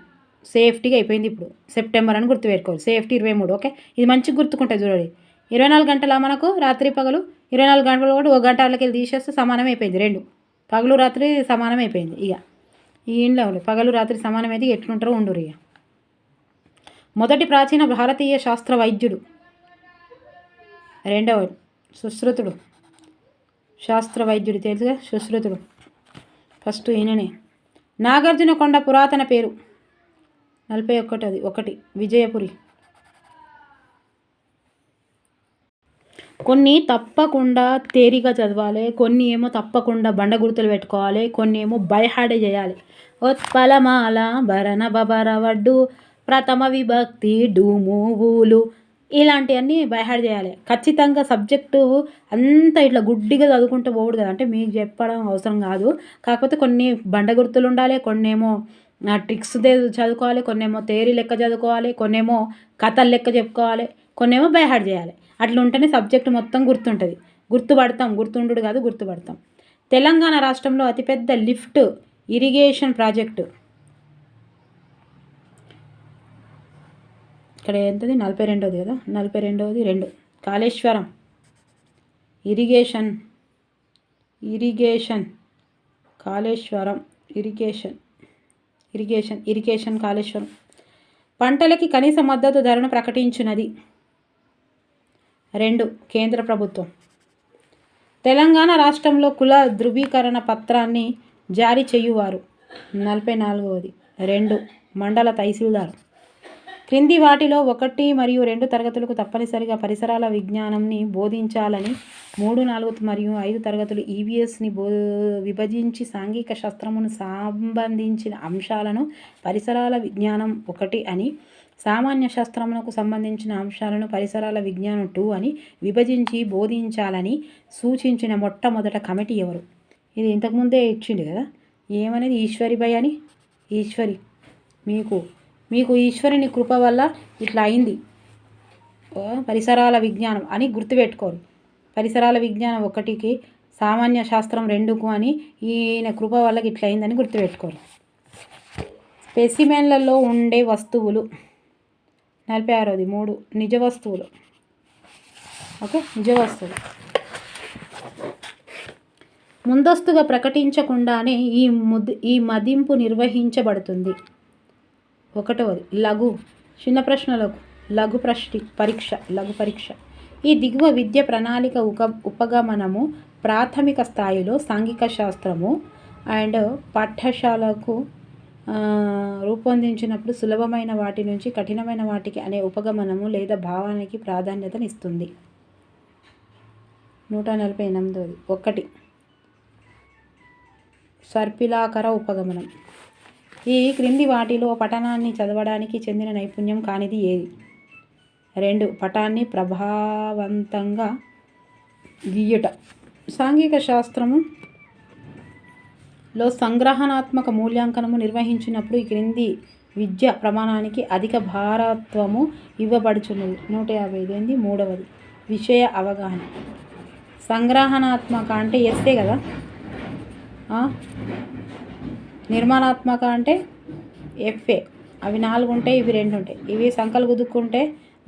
సేఫ్టీగా అయిపోయింది. ఇప్పుడు సెప్టెంబర్ అని గుర్తుపెట్టుకోవాలి. సేఫ్టీ 23. ఓకే, ఇది మంచిగా గుర్తుకుంటుంది చూడండి. 24 గంటల మనకు రాత్రి పగలు 24 గంటలు కూడా ఒక గంట వాళ్ళకి తీసేస్తే సమానం అయిపోయింది. రెండు పగలు రాత్రి సమానం అయిపోయింది. ఇక ఈ ఇంట్లో పగలు రాత్రి సమానమైతే ఎట్లుంటారో ఉండురు. ఇక మొదటి ప్రాచీన భారతీయ శాస్త్ర వైద్యుడు, రెండవ సుశ్రుతుడు. శాస్త్ర వైద్యుడు తెలుసుగా, సుశ్రుతుడు. ఫస్ట్ ఈయననే. నాగార్జున కొండ పురాతన పేరు 41. ఒకటి విజయపురి. కొన్ని తప్పకుండా తేలిగా చదవాలి, కొన్ని ఏమో తప్పకుండా బండ గుర్తులు పెట్టుకోవాలి, కొన్ని ఏమో బైహార్డ్ చేయాలి. ఉత్పలమాల భరణ బబర వడ్డు ప్రథమ విభక్తి డూమూవులు ఇలాంటివన్నీ బైహార్డ్ చేయాలి. ఖచ్చితంగా సబ్జెక్టు అంతా ఇట్లా గుడ్డిగా చదువుకుంటూ పోకూడదు కదా, అంటే మీకు చెప్పడం అవసరం కాదు. కాకపోతే కొన్ని బండ గుర్తులు ఉండాలి, కొన్ని ఏమో ట్రిక్స్ చదువుకోవాలి, కొన్ని ఏమో థియరీ లెక్క చదువుకోవాలి, కొన్ని ఏమో కథలు లెక్క చెప్పుకోవాలి, కొన్ని ఏమో బైహార్డ్ చేయాలి. అట్లా ఉంటేనే సబ్జెక్టు మొత్తం గుర్తుంటుంది. గుర్తుండుడు కాదు, గుర్తుపడతాం. తెలంగాణ రాష్ట్రంలో అతిపెద్ద లిఫ్ట్ ఇరిగేషన్ ప్రాజెక్టు ఇక్కడ ఎంతది? 42ది కదా, 42ది 2 కాళేశ్వరం ఇరిగేషన్ కాళేశ్వరం ఇరిగేషన్ కాళేశ్వరం పంటలకి కనీస మద్దతు ధరను ప్రకటించినది. 2 కేంద్ర ప్రభుత్వం. తెలంగాణ రాష్ట్రంలో కుల ధృవీకరణ పత్రాన్ని జారీ చేయువారు. 44ది 2 మండల తహసీల్దార్. క్రింది వాటిలో 1 మరియు 2 తరగతులకు తప్పనిసరిగా పరిసరాల విజ్ఞానంని బోధించాలని 3, 4 మరియు 5 తరగతులు ఈవీఎస్ని విభజించి సాంఘిక శాస్త్రమును సంబంధించిన అంశాలను పరిసరాల విజ్ఞానం 1 అని, సామాన్య శాస్త్రమునకు సంబంధించిన అంశాలను పరిసరాల విజ్ఞానం 2 అని విభజించి బోధించాలని సూచించిన మొట్టమొదట కమిటీ ఎవరు? ఇది ఇంతకుముందే ఇచ్చింది కదా, ఏమనేది? ఈశ్వరిబాయి అని. ఈశ్వరి మీకు ఈశ్వరుని కృప వల్ల ఇట్లా అయింది. పరిసరాల విజ్ఞానం అని గుర్తుపెట్టుకోరు. పరిసరాల విజ్ఞానం 1కి, సామాన్య శాస్త్రం 2కు అని ఈయన కృప వల్ల ఇట్లా అయిందని గుర్తుపెట్టుకోరు. స్పెసిమెన్లలో ఉండే వస్తువులు 46ది 3 నిజ వస్తువులు. ఓకే, నిజ వస్తువులు. ముందస్తుగా ప్రకటించకుండానే ఈ మదింపు నిర్వహించబడుతుంది. 1వది లఘు చిన్న ప్రశ్నలకు లఘు పరీక్ష. ఈ దిగువ విద్య ప్రణాళిక ఉపగమనము ప్రాథమిక స్థాయిలో సాంఘిక శాస్త్రము అండ్ పాఠశాలకు రూపొందించినప్పుడు సులభమైన వాటి నుంచి కఠినమైన వాటికి అనే ఉపగమనము లేదా భావానికి ప్రాధాన్యతనిస్తుంది. 148ది 1 సర్పిలాకార ఉపగమనం. ఈ క్రింది వాటిలో పఠనాన్ని చదవడానికి చెందిన నైపుణ్యం కానిది ఏది? 2 పటాన్ని ప్రభావవంతంగా గీయుట. సాంఘిక శాస్త్రములో సంగ్రహణాత్మక మూల్యాంకనము నిర్వహించినప్పుడు ఈ క్రింది విద్యా ప్రమాణానికి అధిక భారత్వము ఇవ్వబడుచున్నది. 155. 3వది విషయ అవగాహన. సంగ్రహణాత్మక అంటే ఎస్సే కదా, నిర్మాణాత్మక అంటే ఎఫ్ఏ. అవి 4 ఉంటాయి, ఇవి 2 ఉంటాయి. ఇవి సంకలు గుద్దుకుంటే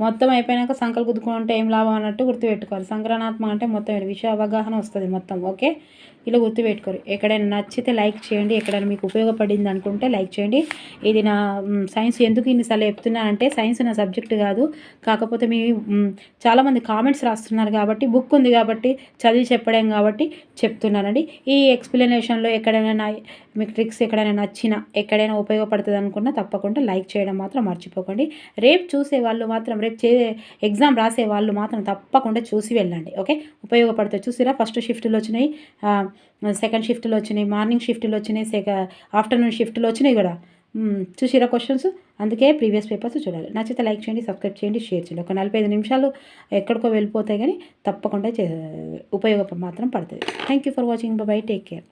మొత్తం అయిపోయినాక సంకలు గుద్దుకుంటే ఏం లాభం అన్నట్టు గుర్తుపెట్టుకోవాలి. సంగ్రహణాత్మక అంటే మొత్తం విషయ అవగాహన వస్తుంది మొత్తం. ఓకే, ఇలా గుర్తుపెట్టుకోరు. ఎక్కడైనా నచ్చితే లైక్ చేయండి, ఎక్కడైనా మీకు ఉపయోగపడింది అనుకుంటే లైక్ చేయండి. ఇది నా సైన్స్ ఎందుకు ఇన్నిసార్లు చెప్తున్నానంటే సైన్స్ నా సబ్జెక్ట్ కాదు, కాకపోతే మీ చాలామంది కామెంట్స్ రాస్తున్నారు కాబట్టి, బుక్ ఉంది కాబట్టి చదివి చెప్పడం కాబట్టి చెప్తున్నానండి. ఈ ఎక్స్ప్లెనేషన్లో ఎక్కడైనా మీకు ట్రిక్స్ ఎక్కడైనా నచ్చినా, ఎక్కడైనా ఉపయోగపడుతుంది అనుకున్నా తప్పకుండా లైక్ చేయడం మాత్రం మర్చిపోకండి. రేపు చూసే వాళ్ళు మాత్రం, రేపు ఎగ్జామ్ రాసే వాళ్ళు మాత్రం తప్పకుండా చూసి వెళ్ళండి. ఓకే, ఉపయోగపడుతుంది. చూసిరా, ఫస్ట్ షిఫ్ట్లో వచ్చినాయి, సెకండ్ షిఫ్ట్లో వచ్చినాయి, మార్నింగ్ షిఫ్ట్లో వచ్చినాయి, ఆఫ్టర్నూన్ షిఫ్ట్లో వచ్చినాయి కూడా. చూసిరా క్వశ్చన్స్. అందుకే ప్రీవియస్ పేపర్స్ చూడాలి. నచ్చితే లైక్ చేయండి, సబ్స్క్రైబ్ చేయండి, షేర్ చేయండి. ఒక 45 నిమిషాలు ఎక్కడికో వెళ్ళిపోతాయి కానీ తప్పకుండా ఉపయోగం మాత్రం పడుతుంది. Thank you for watching. By, take care.